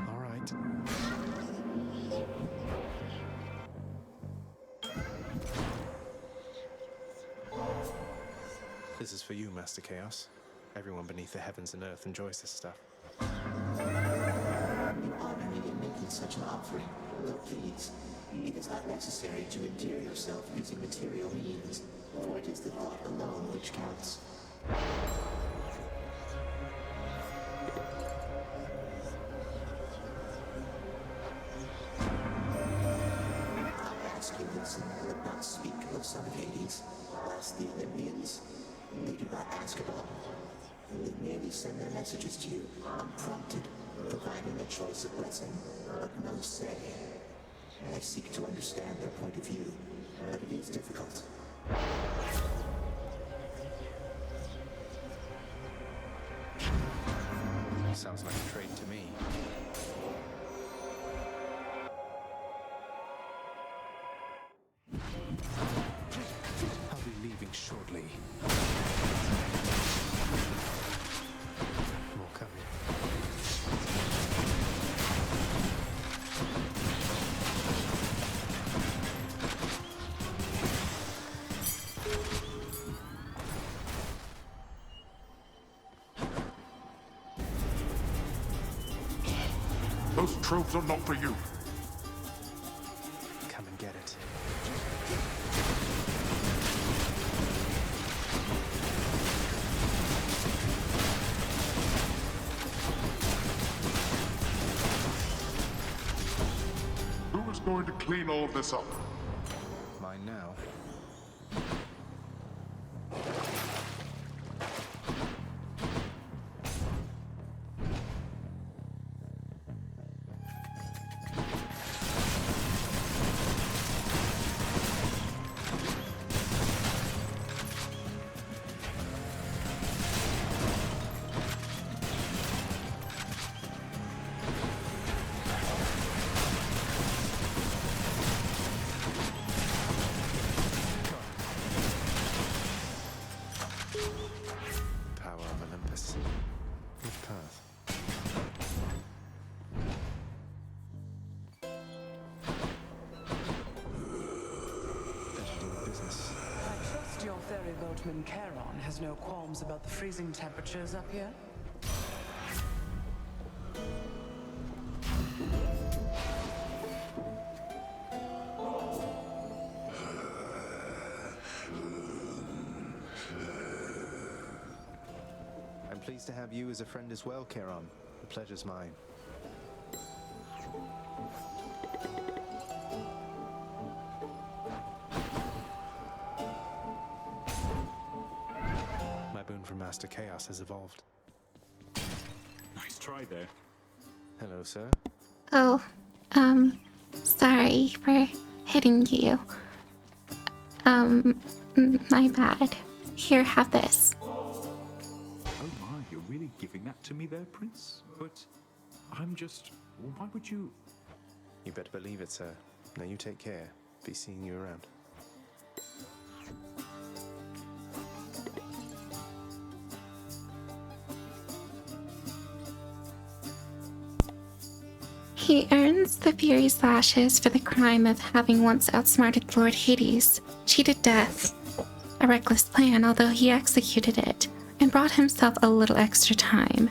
Speaker 3: All right. This is for you, Master Chaos. Everyone beneath the heavens and earth enjoys this stuff.
Speaker 7: You honor me in making such an offering, but please, it is not necessary to endear yourself using material means, for it is the thought alone which counts. I ask you listen, but not speak of son of Hades. Ask the Olympians. They do not ask at all. They merely send their messages to you, unprompted, providing a choice of blessing, but no say. I seek to understand their point of view, but it is difficult.
Speaker 3: Sounds like a trade to me. I'll be leaving shortly. More coming.
Speaker 2: Those tropes are not for you.
Speaker 3: Come and get it.
Speaker 2: Who is going to clean all this up?
Speaker 3: Mine now. Power of Olympus. Which path? Better do business.
Speaker 8: I trust your ferry boatman Charon has no qualms about the freezing temperatures up here.
Speaker 3: I'm pleased to have you as a friend as well, Charon. The pleasure's mine. My boon from Master Chaos has evolved.
Speaker 16: Nice try there.
Speaker 3: Hello, sir.
Speaker 1: Oh, sorry for hitting you. My bad. Here, have this.
Speaker 16: Oh my, you're really giving that to me there, Prince? But I'm just... Why would you...
Speaker 3: You better believe it, sir. Now you take care. Be seeing you around.
Speaker 1: He earns the Fury's lashes for the crime of having once outsmarted Lord Hades, cheated death. A reckless plan, although he executed it, and brought himself a little extra time.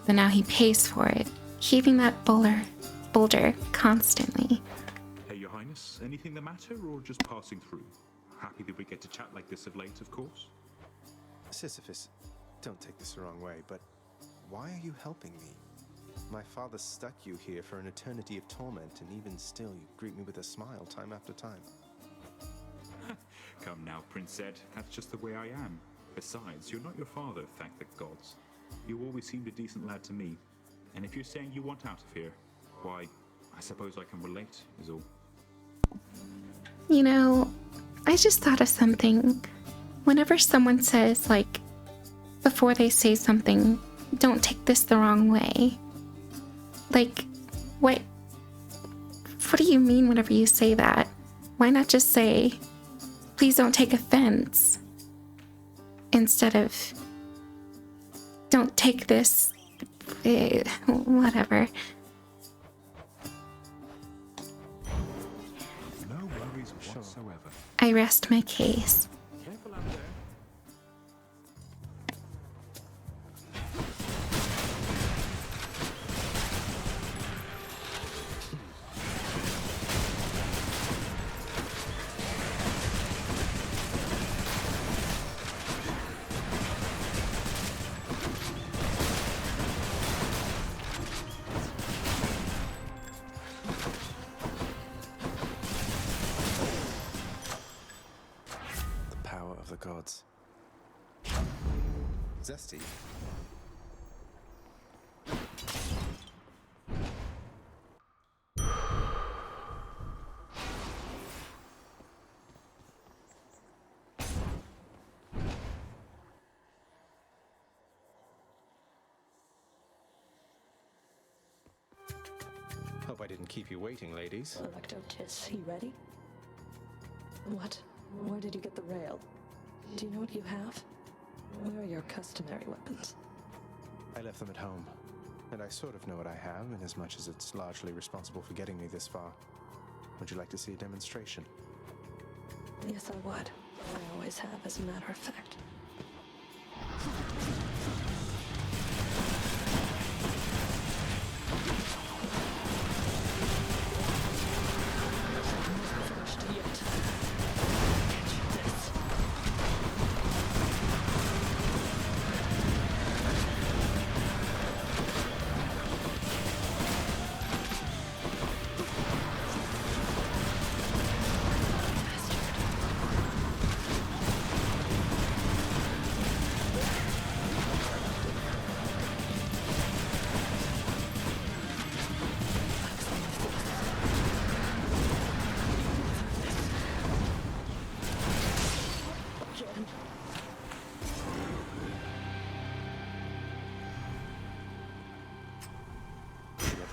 Speaker 1: But now he pays for it, heaving that boulder constantly.
Speaker 16: Hey, Your Highness, anything the matter or just passing through? Happy that we get to chat like this of late, of course.
Speaker 3: Sisyphus, don't take this the wrong way, but why are you helping me? My father stuck you here for an eternity of torment, and even still you greet me with a smile time after time.
Speaker 16: Come now, Prince Zed. That's just the way I am. Besides, you're not your father, thank the gods. You always seemed a decent lad to me. And if you're saying you want out of here, why, I suppose I can relate, is all.
Speaker 1: You know, I just thought of something. Whenever someone says, like, before they say something, don't take this the wrong way. Like, what do you mean whenever you say that? Why not just say, please don't take offense, instead of, don't take this, whatever.
Speaker 16: No worries whatsoever.
Speaker 1: I rest my case.
Speaker 16: Careful out there.
Speaker 3: Of the gods. Zesty. Hope I didn't keep you waiting, ladies.
Speaker 4: Electo Tis, you ready? What? Where did you get the rail? Do you know what you have? Where are your customary weapons?
Speaker 3: I left them at home, and I sort of know what I have, in as much as it's largely responsible for getting me this far. Would you like to see a demonstration?
Speaker 4: Yes, I would. I always have, as a matter of fact.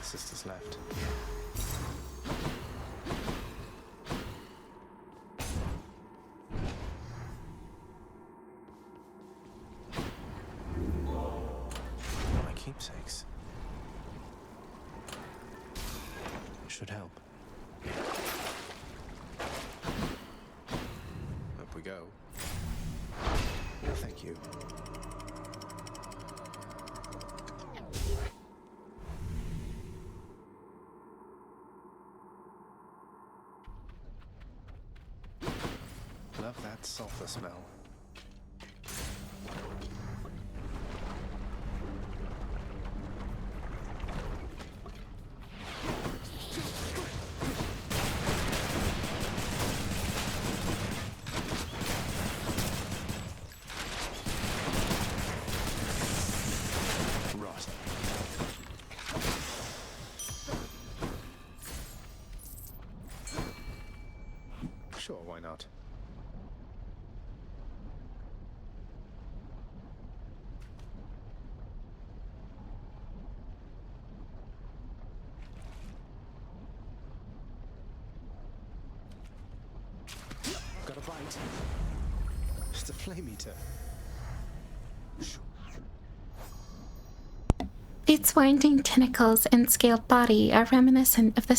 Speaker 3: Sisters left. My keepsakes. Should help. Up we go. Thank you. Love that sulfur smell. Rot. Sure, why not? Got a bite. It's a flame eater.
Speaker 1: Its winding tentacles and scaled body are reminiscent of the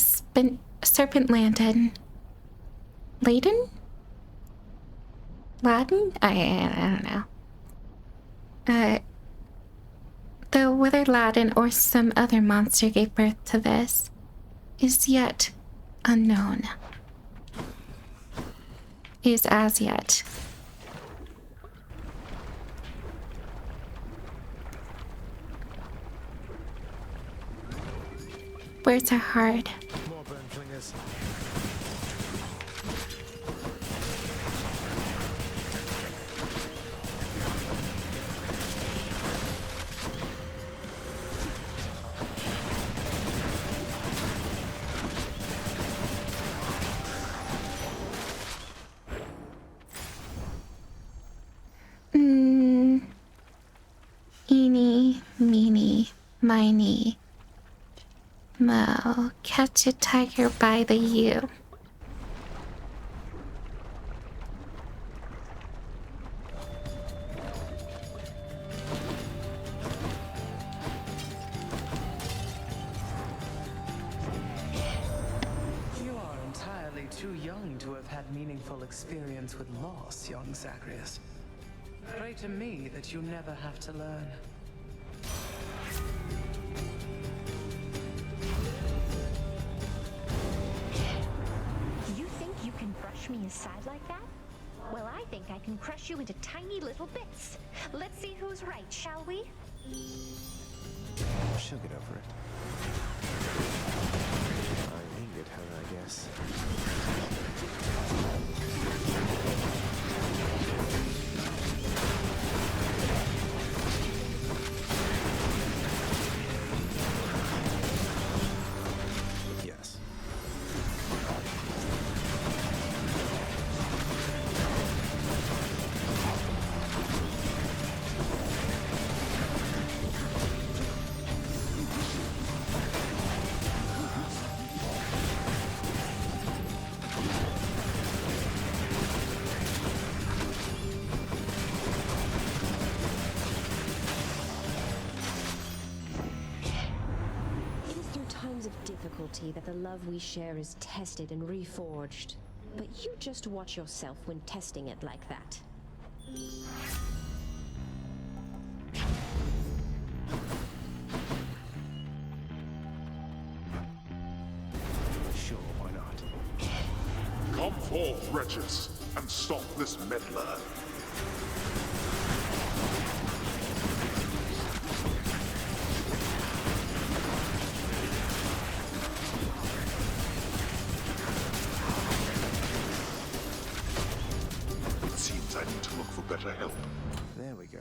Speaker 1: serpent Laden. Laden? I don't know. Though whether Laden or some other monster gave birth to this is yet unknown. Is as yet. Words are hard.
Speaker 17: More bone flingers.
Speaker 1: Eeny, meeny, miny, mo. Catch a tiger by the U.
Speaker 8: You are entirely too young to have had meaningful experience with loss, young Zagreus. Pray to me that you never have to learn.
Speaker 15: You think you can brush me aside like that? Well, I think I can crush you into tiny little bits. Let's see who's right, shall we?
Speaker 3: She'll get over it. I aimed at her, I guess. Yes.
Speaker 15: It is through times of difficulty that the love we share is tested and reforged. But you just watch yourself when testing it like that.
Speaker 3: Sure, why not?
Speaker 2: Come forth, wretches, and stop this meddler. It seems I need to look for better help.
Speaker 3: There we go.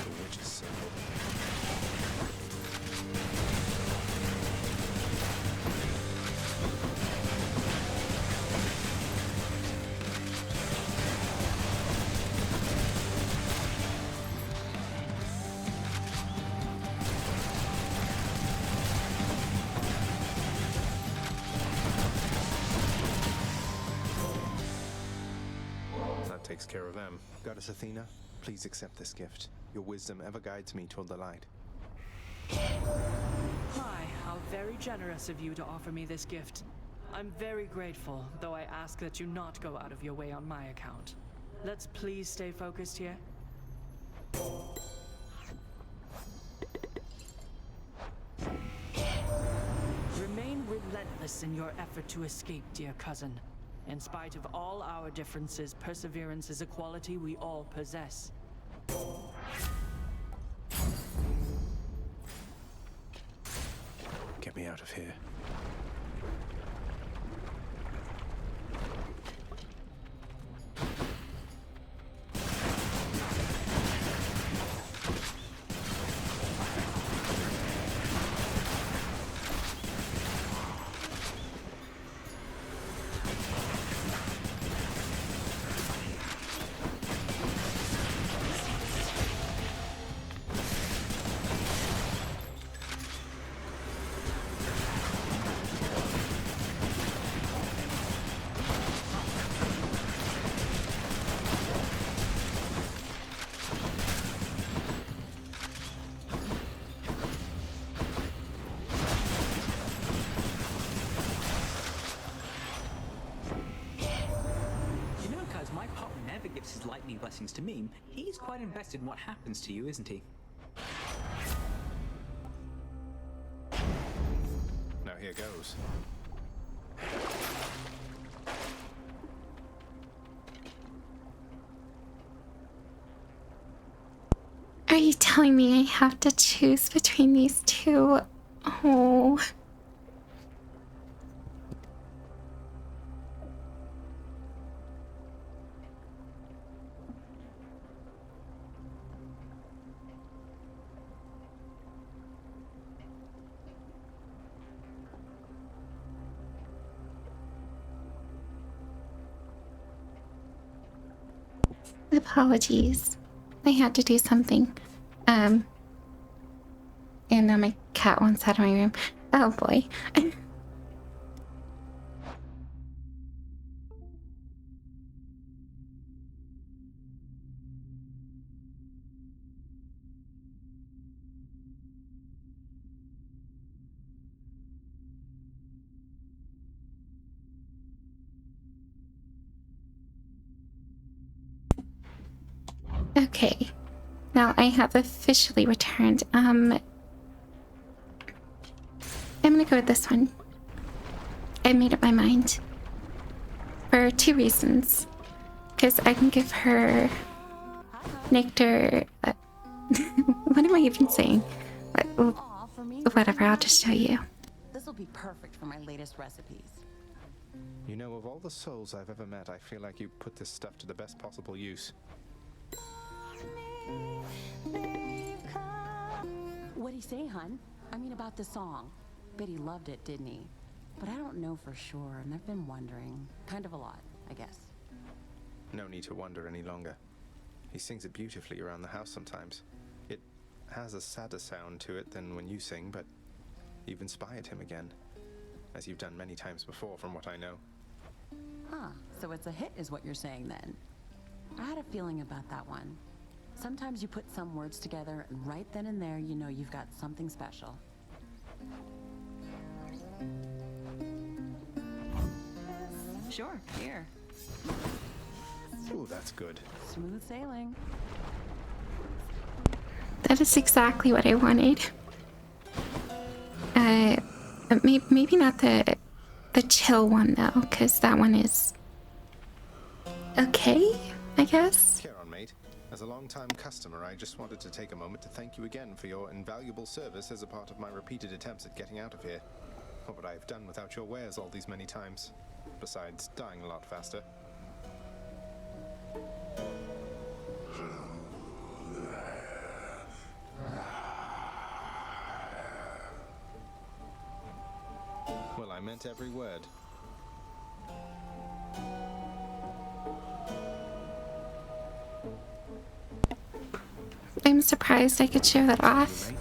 Speaker 3: The witch's symbol. That takes care of them. Goddess Athena, please accept this gift. Your wisdom ever guides me toward the light.
Speaker 6: My, how very generous of you to offer me this gift. I'm very grateful, though I ask that you not go out of your way on my account. Let's please stay focused here. Remain relentless in your effort to escape, dear cousin. In spite of all our differences, perseverance is a quality we all possess.
Speaker 3: Get me out of here.
Speaker 5: You know, cuz my pop never gives his lightning blessings to me. He's quite invested in what happens to you, isn't he?
Speaker 3: Now here goes.
Speaker 1: Are you telling me I have to choose between these two? Oh. Apologies. I had to do something. And now my cat wants out of my room. Oh boy. Okay. Now I have officially returned. I'm gonna go with this one. I made up my mind. For 2 reasons. Because I can give her nectar. What am I even saying? Whatever, I'll just show you.
Speaker 17: This will be perfect for my latest recipes.
Speaker 3: You know, of all the souls I've ever met, I feel like you put this stuff to the best possible use.
Speaker 17: What'd he say, hun? I mean about the song. Bet he loved it, didn't he? But I don't know for sure, and I've been wondering. Kind of a lot, I guess.
Speaker 3: No need to wonder any longer. He sings it beautifully around the house sometimes. It has a sadder sound to it than when you sing, but you've inspired him again. As you've done many times before, from what I know.
Speaker 17: Huh, so it's a hit is what you're saying then. I had a feeling about that one. Sometimes you put some words together, and right then and there you know you've got something special. Sure, here.
Speaker 3: Ooh, that's good.
Speaker 17: Smooth sailing.
Speaker 1: That is exactly what I wanted. Maybe not the chill one though, because that one is okay, I guess.
Speaker 3: Care on, mate. As a long-time customer, I just wanted to take a moment to thank you again for your invaluable service as a part of my repeated attempts at getting out of here. What would I have done without your wares all these many times? Besides dying a lot faster. Well, I meant every word.
Speaker 1: I'm surprised I could show that off.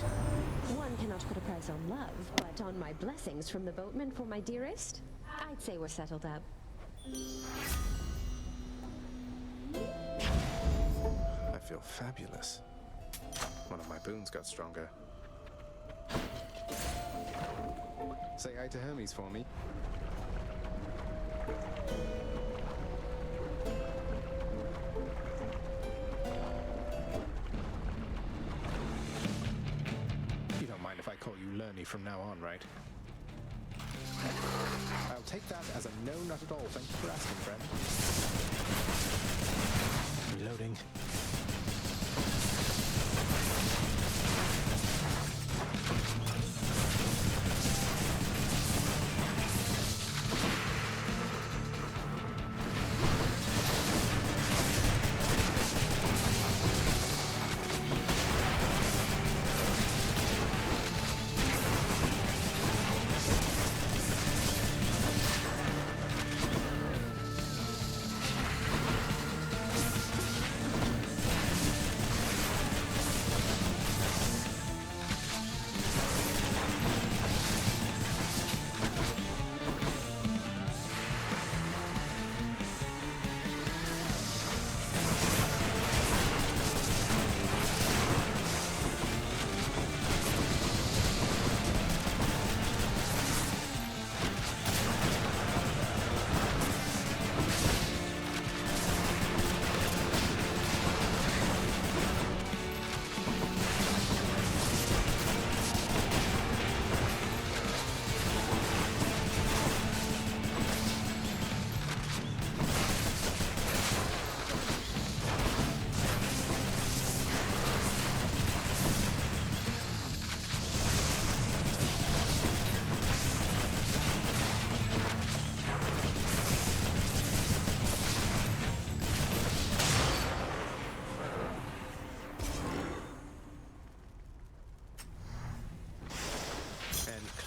Speaker 15: One cannot put a price on love, but on my blessings from the boatman for my dearest, I'd say we're settled up.
Speaker 3: I feel fabulous. One of my boons got stronger. Say hi to Hermes for me. You don't mind if I call you Lerny from now on, right? I'll take that as a no, not at all. Thank you for asking, friend. Reloading.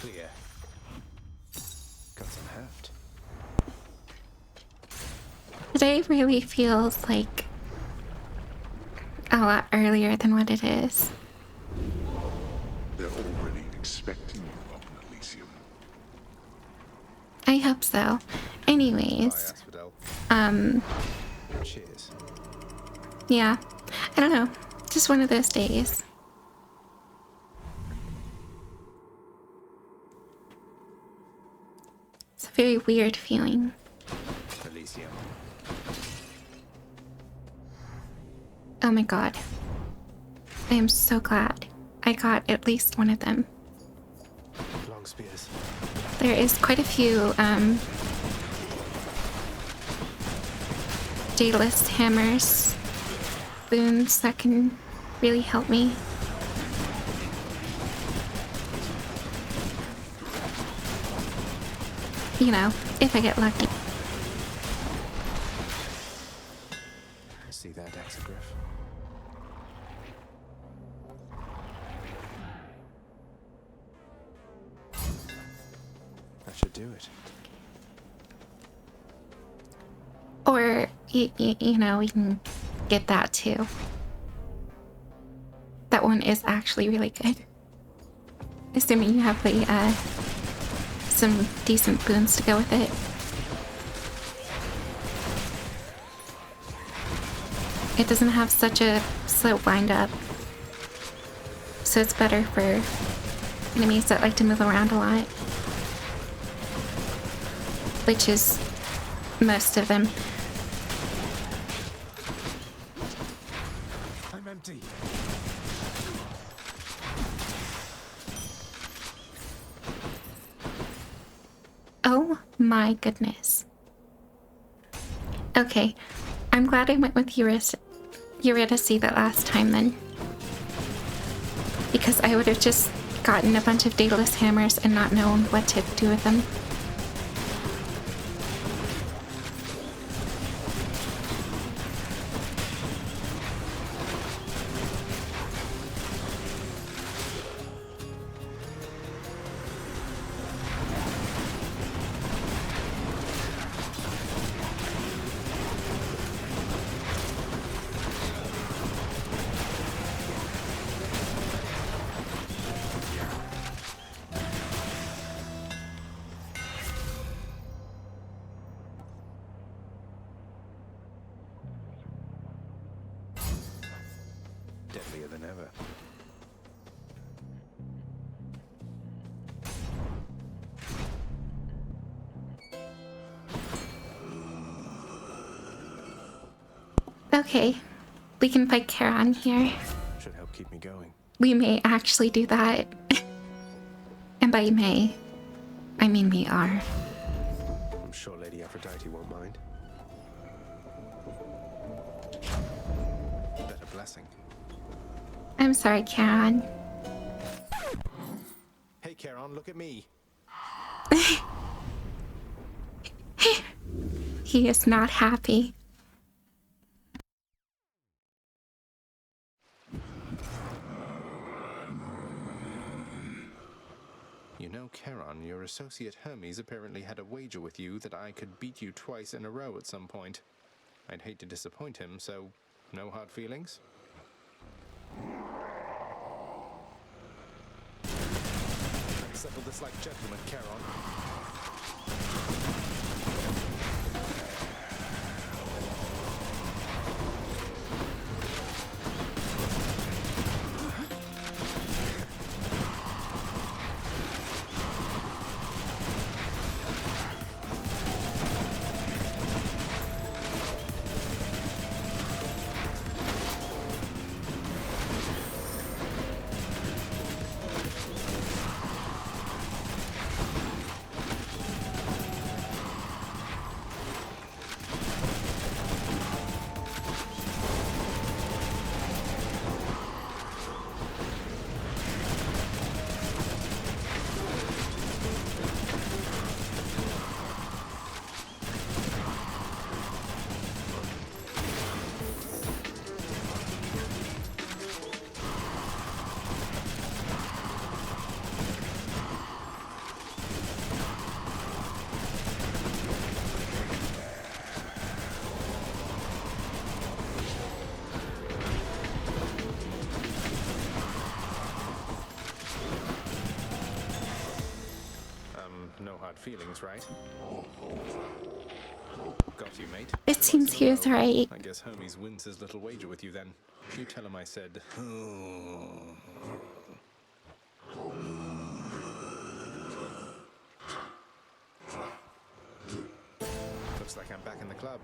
Speaker 3: Clear. Got some heft.
Speaker 1: Today really feels like a lot earlier than what it is.
Speaker 2: They're already expecting you up in Elysium.
Speaker 1: I hope so. Anyways,
Speaker 3: Cheers.
Speaker 1: yeah, I don't know. Just one of those days. It's a very weird feeling.
Speaker 3: Elysium.
Speaker 1: Oh my god. I am so glad I got at least one of them.
Speaker 3: Long spears.
Speaker 1: There is quite a few Daedalus hammers, boons that can really help me. You know, if I get lucky.
Speaker 3: See that, Exegriff? That should do it.
Speaker 1: Or, you know, we can get that too. That one is actually really good. Assuming you have the, some decent boons to go with it. It doesn't have such a slow wind up. So it's better for enemies that like to move around a lot. Which is most of them.
Speaker 3: I'm empty.
Speaker 1: Oh my goodness. Okay, I'm glad I went with Eurydice that last time then. Because I would have just gotten a bunch of Daedalus hammers and not known what to do with them.
Speaker 3: Deadlier than ever.
Speaker 1: Okay, we can fight Charon here.
Speaker 3: Should help keep me going.
Speaker 1: We may actually do that. And by may, I mean we are.
Speaker 3: I'm sure Lady Aphrodite won't mind. Better blessing.
Speaker 1: I'm sorry, Charon.
Speaker 3: Hey, Charon, look at me.
Speaker 1: He is not happy.
Speaker 3: You know, Charon, your associate Hermes apparently had a wager with you that I could beat you twice in a row at some point. I'd hate to disappoint him, so no hard feelings? Let's settle this like gentlemen, Charon. hard feelings, right? Got you, mate.
Speaker 1: It seems he was right.
Speaker 3: I guess Hermes wins his little wager with you then. You tell him I said. Looks like I'm back in the club.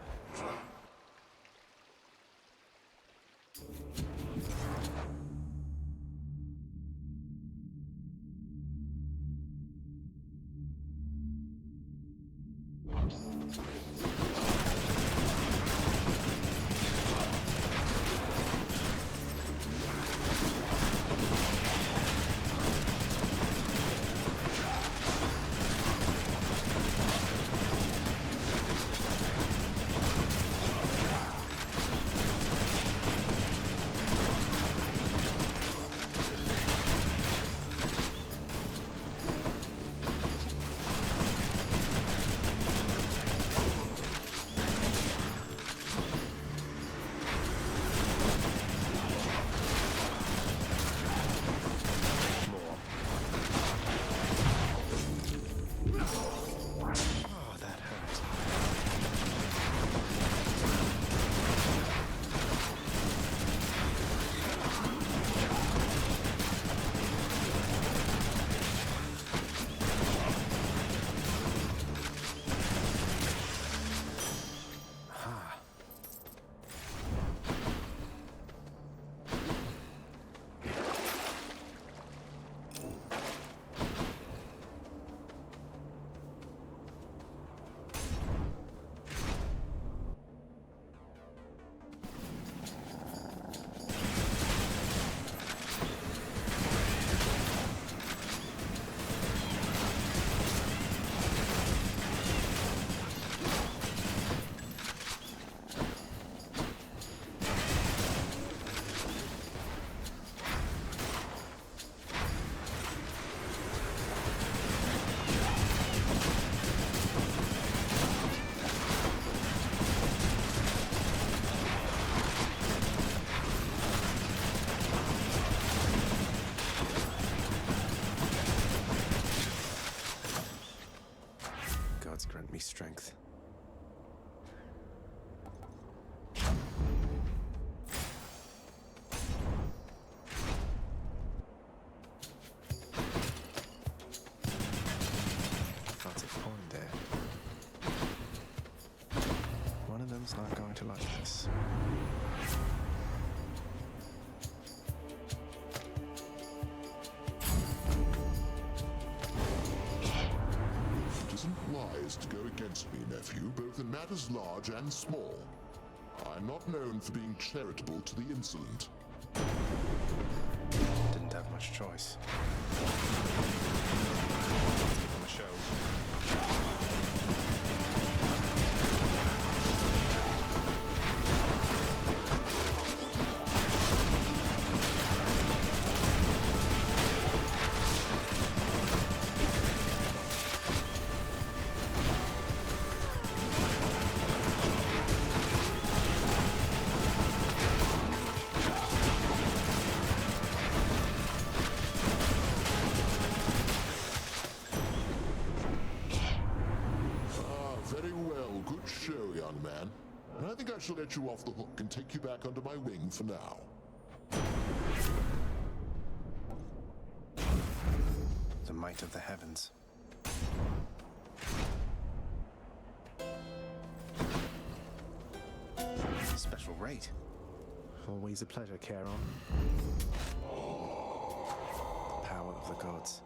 Speaker 3: Grant me strength. Lots of porn there. One of them's not going to like this.
Speaker 2: To go against me, nephew, both in matters large and small. I am not known for being charitable to the insolent.
Speaker 3: Didn't have much choice. Let's give them a show.
Speaker 2: I shall let you off the hook and take you back under my wing for now.
Speaker 3: The might of the heavens. Special rate. Always a pleasure, Charon. The power of the gods.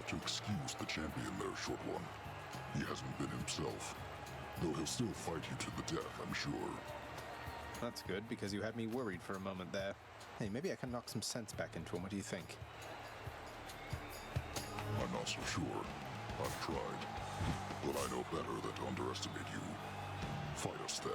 Speaker 2: To excuse the champion there, short one. He hasn't been himself, though he'll still fight you to the death, I'm sure.
Speaker 3: That's good, because you had me worried for a moment there. Hey, maybe I can knock some sense back into him. What do you think?
Speaker 2: I'm not so sure. I've tried. But I know better than to underestimate you. Fight us then.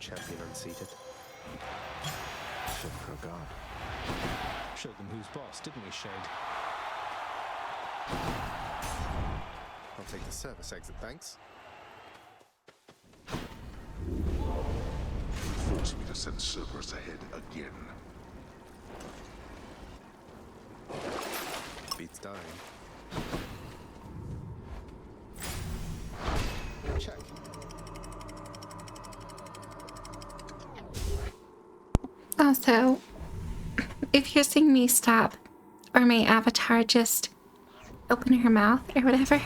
Speaker 3: champion unseated. Shit for a god. Showed them who's boss, didn't we, Shade? I'll take the service exit, thanks.
Speaker 2: Force me to send Cerberus ahead again.
Speaker 3: Beats dying. Check.
Speaker 1: Also, if you're seeing me stop, or my avatar just open her mouth or whatever,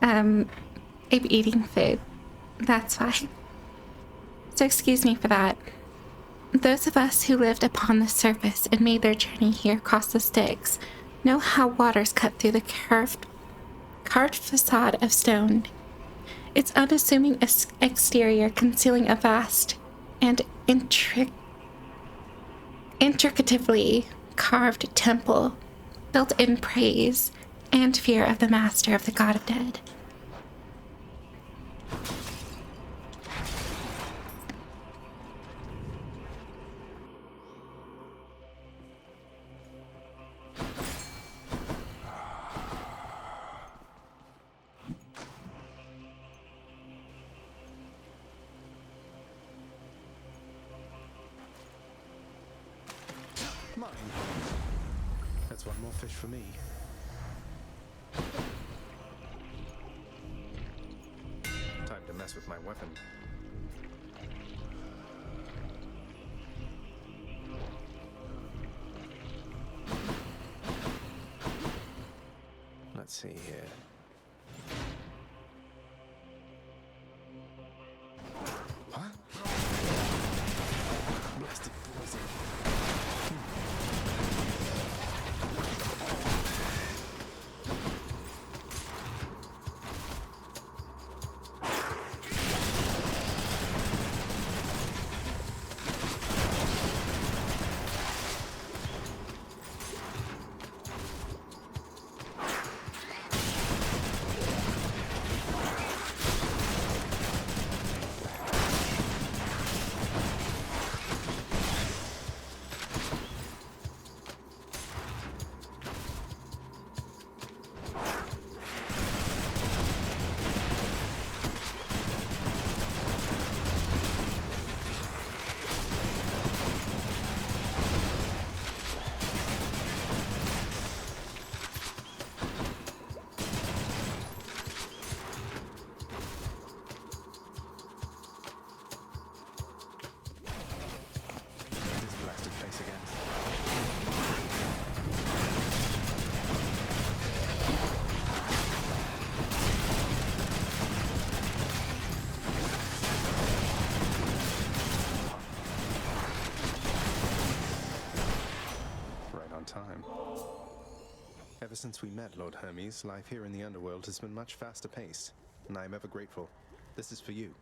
Speaker 1: I'm eating food. That's why. So excuse me for that. Those of us who lived upon the surface and made their journey here across the Styx know how waters cut through the carved facade of stone. Its unassuming exterior concealing a vast and intricately carved temple built in praise and fear of the master of the god of dead.
Speaker 3: Mine. That's one more fish for me. Time to mess with my weapon. Let's see here. What? Blasted poison. Time. Ever since we met, Lord Hermes, life here in the underworld has been much faster paced, and I am ever grateful. This is for you.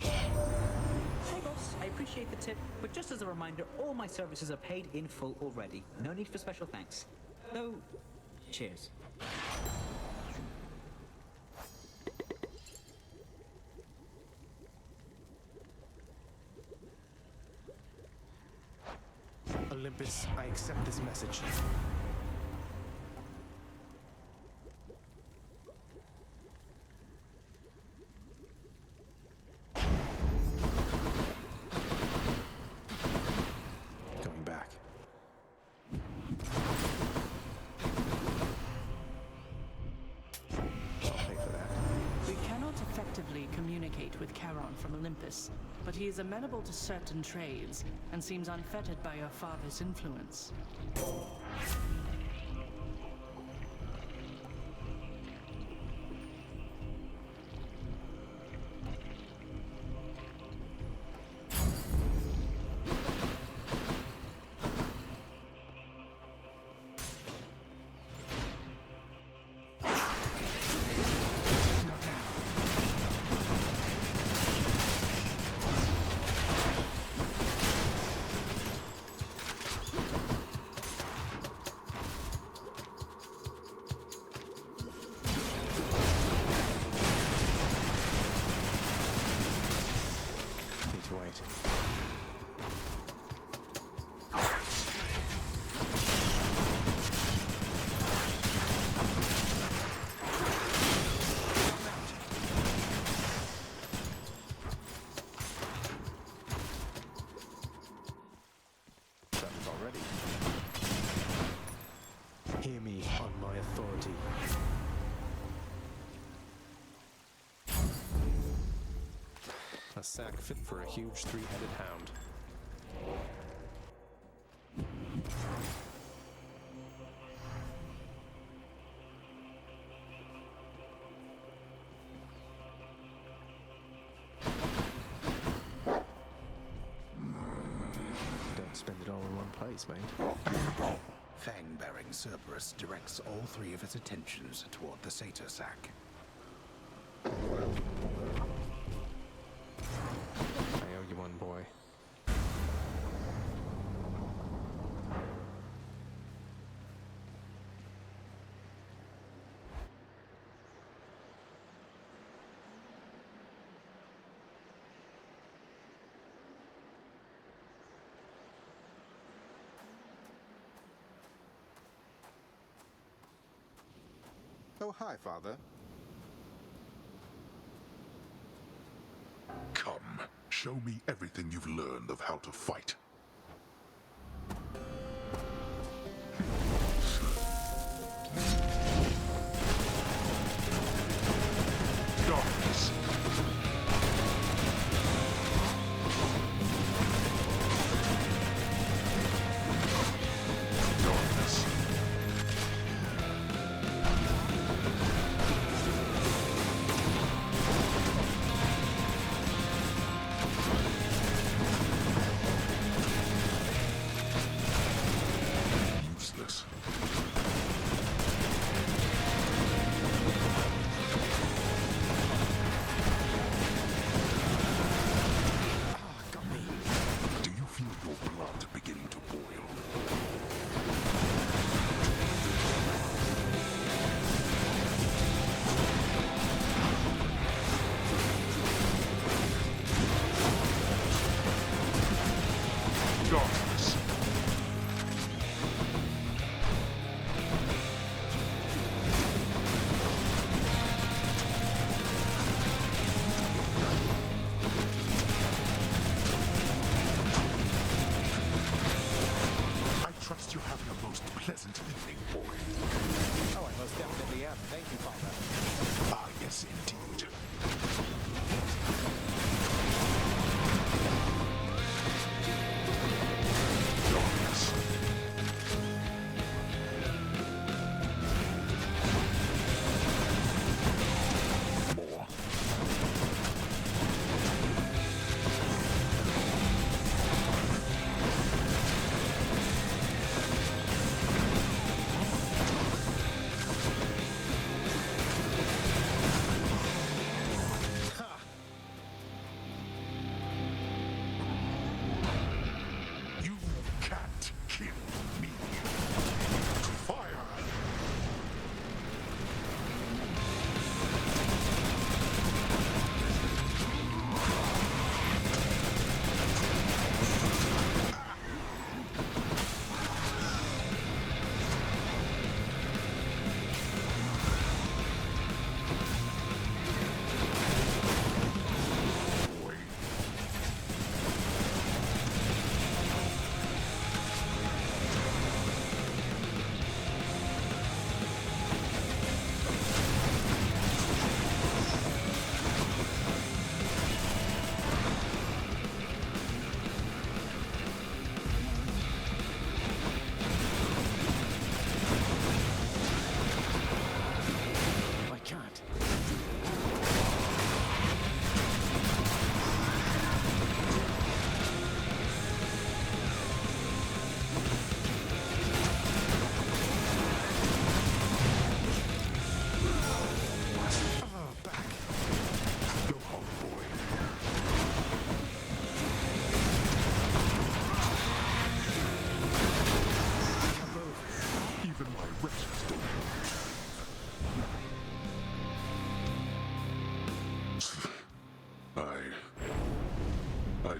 Speaker 5: Hey boss, I appreciate the tip, but just as a reminder, all my services are paid in full already. No need for special thanks. Though, cheers.
Speaker 3: Olympus, I accept this message. Going back. I'll pay for that.
Speaker 6: We cannot effectively communicate with Charon from Olympus, but he is amenable to certain trades and seems unfettered by your father's influence.
Speaker 3: Already. Hear me on my authority. A sack fit for a huge three-headed hound. Don't spend it all in one place, mate.
Speaker 11: Fang-bearing Cerberus directs all three of its attentions toward the satyr sack.
Speaker 3: I owe you one, boy.
Speaker 18: Oh, hi, Father.
Speaker 2: Come, show me everything you've learned of how to fight. Darkness. Darkness. Useless.
Speaker 3: Got me.
Speaker 2: Do you feel your blood beginning to boil? Darkness. I trust you're having a most pleasant evening, boy.
Speaker 3: Oh, I most definitely am. Thank you, Father.
Speaker 2: Ah, yes, indeed. Darkness. More.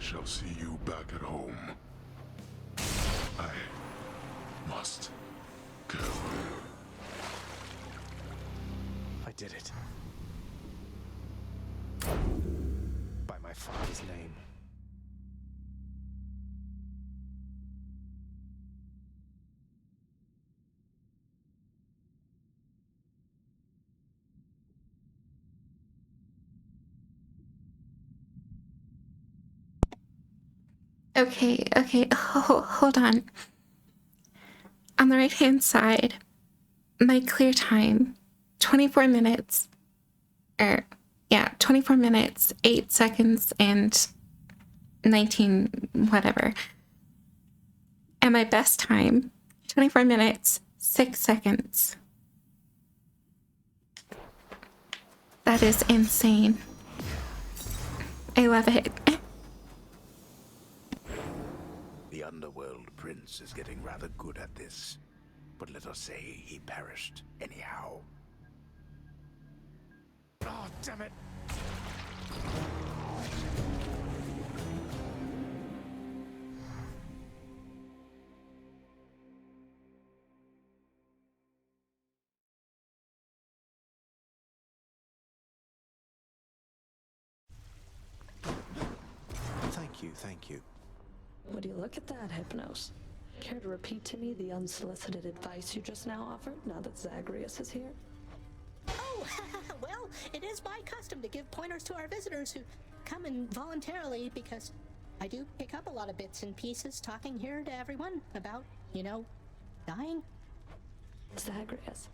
Speaker 2: shall see you back at home. I must go.
Speaker 3: I did it. By my father's name.
Speaker 1: Okay, hold on. On the right hand side, my clear time, 24 minutes, 24 minutes, 8 seconds, and 19 whatever. And my best time, 24 minutes, 6 seconds. That is insane. I love it.
Speaker 19: The Underworld Prince is getting rather good at this, but let us say he perished anyhow.
Speaker 3: Oh, damn it! Thank you.
Speaker 4: Would you look at that, Hypnos? Care to repeat to me the unsolicited advice you just now offered, now that Zagreus is here?
Speaker 12: Oh, well, it is my custom to give pointers to our visitors who come in voluntarily because I do pick up a lot of bits and pieces talking here to everyone about, dying.
Speaker 4: Zagreus.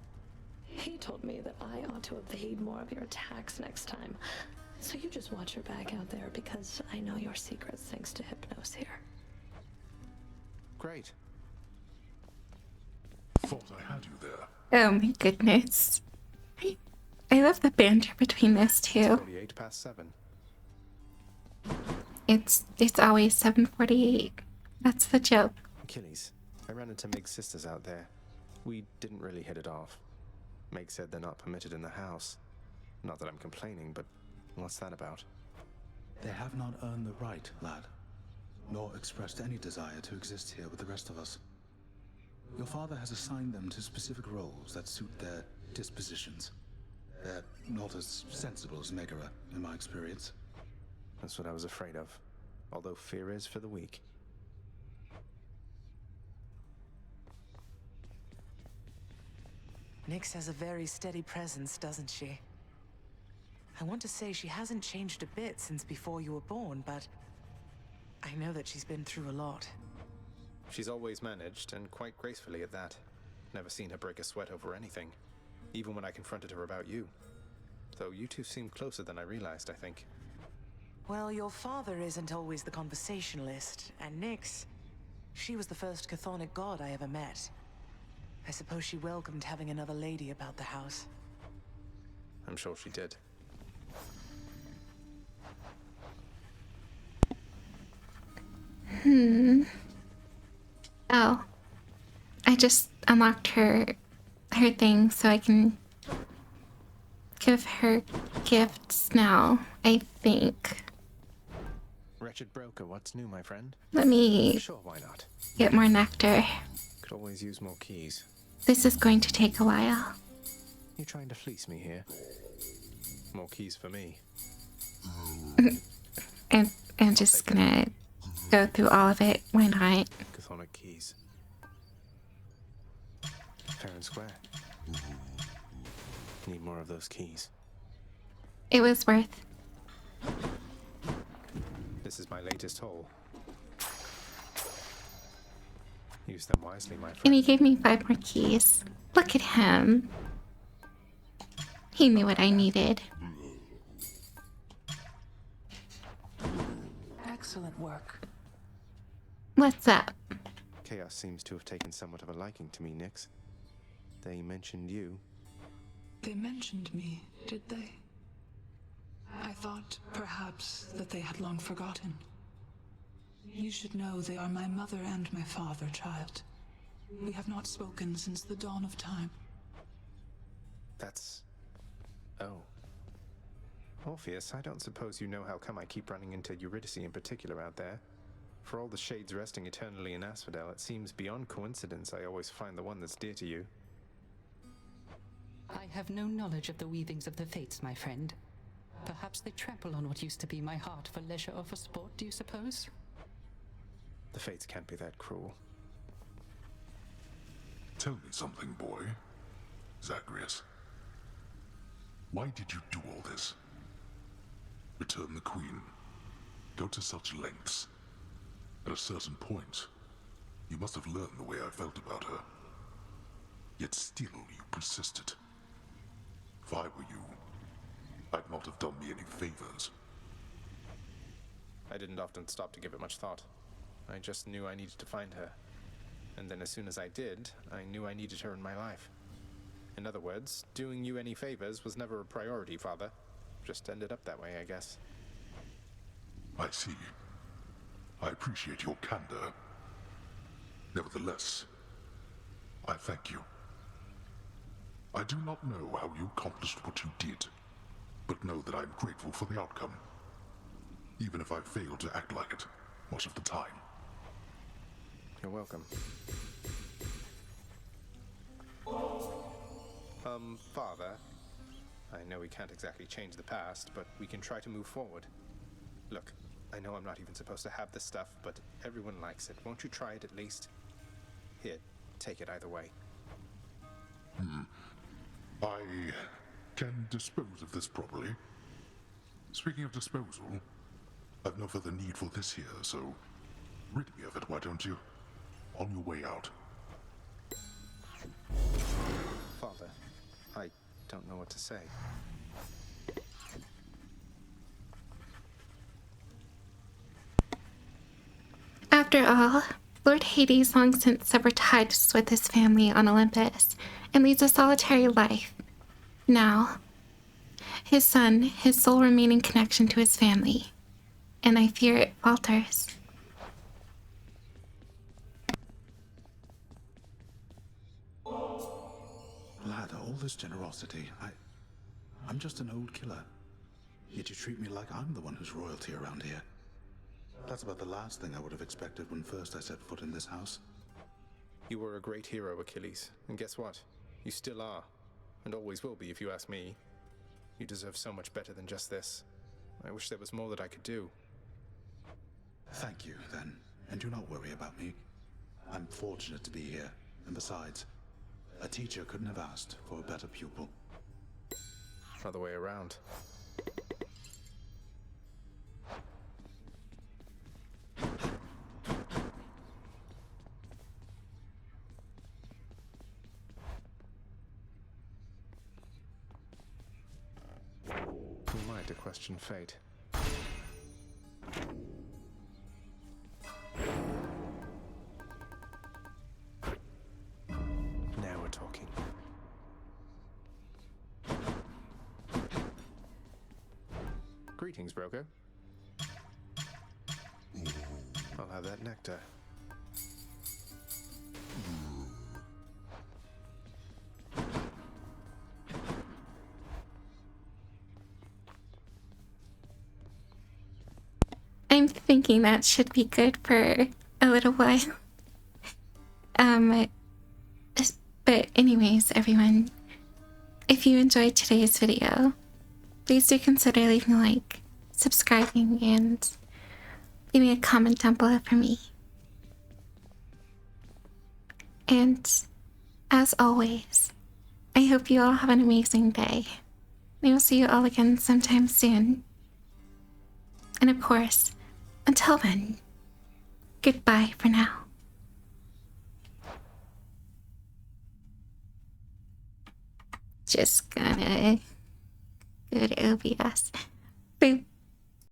Speaker 4: He told me that I ought to evade more of your attacks next time. So you just watch your back out there because I know your secrets thanks to Hypnos here.
Speaker 3: Great.
Speaker 2: Thought I had you there.
Speaker 1: Oh my goodness. I love the banter between those two.
Speaker 3: 48 past 7.
Speaker 1: It's always 7:48. That's the joke.
Speaker 3: Achilles, I ran into Meg's sisters out there. We didn't really hit it off. Meg said they're not permitted in the house. Not that I'm complaining, but what's that about?
Speaker 11: They have not earned the right, lad, nor expressed any desire to exist here with the rest of us. Your father has assigned them to specific roles that suit their dispositions. They're not as sensible as Megara, in my experience.
Speaker 3: That's what I was afraid of. Although fear is for the weak.
Speaker 8: Nyx has a very steady presence, doesn't she? I want to say she hasn't changed a bit since before you were born, but I know that she's been through a lot.
Speaker 3: She's always managed, and quite gracefully at that. Never seen her break a sweat over anything, even when I confronted her about you. Though you two seem closer than I realized, I think.
Speaker 8: Well, your father isn't always the conversationalist, and Nyx, she was the first chthonic god I ever met. I suppose she welcomed having another lady about the house.
Speaker 3: I'm sure she did.
Speaker 1: Oh. I just unlocked her thing so I can give her gifts now, I think.
Speaker 3: Wretched broker, what's new, my friend?
Speaker 1: Let me
Speaker 3: Sure, why not?
Speaker 1: get more nectar.
Speaker 3: Could always use more keys.
Speaker 1: This is going to take a while.
Speaker 3: You trying to fleece me here? More keys for me.
Speaker 1: And I'm just gonna go through all of it. Why not?
Speaker 3: Chthonic keys. Fair and square. Need more of those keys.
Speaker 1: It was worth.
Speaker 3: This is my latest haul. Use them wisely, my friend.
Speaker 1: And he gave me 5 more keys. Look at him. He knew what I needed.
Speaker 8: Excellent work.
Speaker 1: What's up?
Speaker 3: Chaos seems to have taken somewhat of a liking to me, Nyx. They mentioned you.
Speaker 20: They mentioned me, did they? I thought, perhaps, that they had long forgotten. You should know they are my mother and my father, child. We have not spoken since the dawn of time.
Speaker 3: That's... Oh. Orpheus, I don't suppose you know how come I keep running into Eurydice in particular out there. For all the shades resting eternally in Asphodel, it seems beyond coincidence I always find the one that's dear to you.
Speaker 13: I have no knowledge of the weavings of the fates, my friend. Perhaps they trample on what used to be my heart for leisure or for sport, do you suppose?
Speaker 3: The fates can't be that cruel.
Speaker 2: Tell me something, boy. Zagreus. Why did you do all this? Return the queen. Go to such lengths. At a certain point, you must have learned the way I felt about her. Yet still you persisted. If I were you, I'd not have done me any favors.
Speaker 3: I didn't often stop to give it much thought. I just knew I needed to find her. And then as soon as I did, I knew I needed her in my life. In other words, doing you any favors was never a priority, Father. Just ended up that way, I guess.
Speaker 2: I see. I appreciate your candor. Nevertheless, I thank you. I do not know how you accomplished what you did, but know that I am grateful for the outcome, even if I fail to act like it much of the time.
Speaker 3: You're welcome. Father, I know we can't exactly change the past, but we can try to move forward. Look, I know I'm not even supposed to have this stuff, but everyone likes it. Won't you try it at least? Here, take it either way.
Speaker 2: I can dispose of this properly. Speaking of disposal, I've no further need for this here, so rid me of it, why don't you? On your way out.
Speaker 3: Father, I don't know what to say.
Speaker 1: After all, Lord Hades long since severed ties with his family on Olympus and leads a solitary life. Now, his son, his sole remaining connection to his family, and I fear it falters.
Speaker 11: Lad, all this generosity, I'm just an old killer. Yet you treat me like I'm the one who's royalty around here. That's about the last thing I would have expected when first I set foot in this house.
Speaker 3: You were a great hero, Achilles, and guess what? You still are, and always will be if you ask me. You deserve so much better than just this. I wish there was more that I could do.
Speaker 11: Thank you, then, and do not worry about me. I'm fortunate to be here, and besides, a teacher couldn't have asked for a better pupil.
Speaker 3: Other way around. Who am I to question fate? Now we're talking. Greetings, broker. I'll have that nectar.
Speaker 1: I'm thinking that should be good for a little while. But anyways, everyone, if you enjoyed today's video, please do consider leaving a like, subscribing, and leaving a comment down below for me. And as always, I hope you all have an amazing day. I will see you all again sometime soon. And of course, until then, goodbye for now. Just gonna go to OBS. Boop.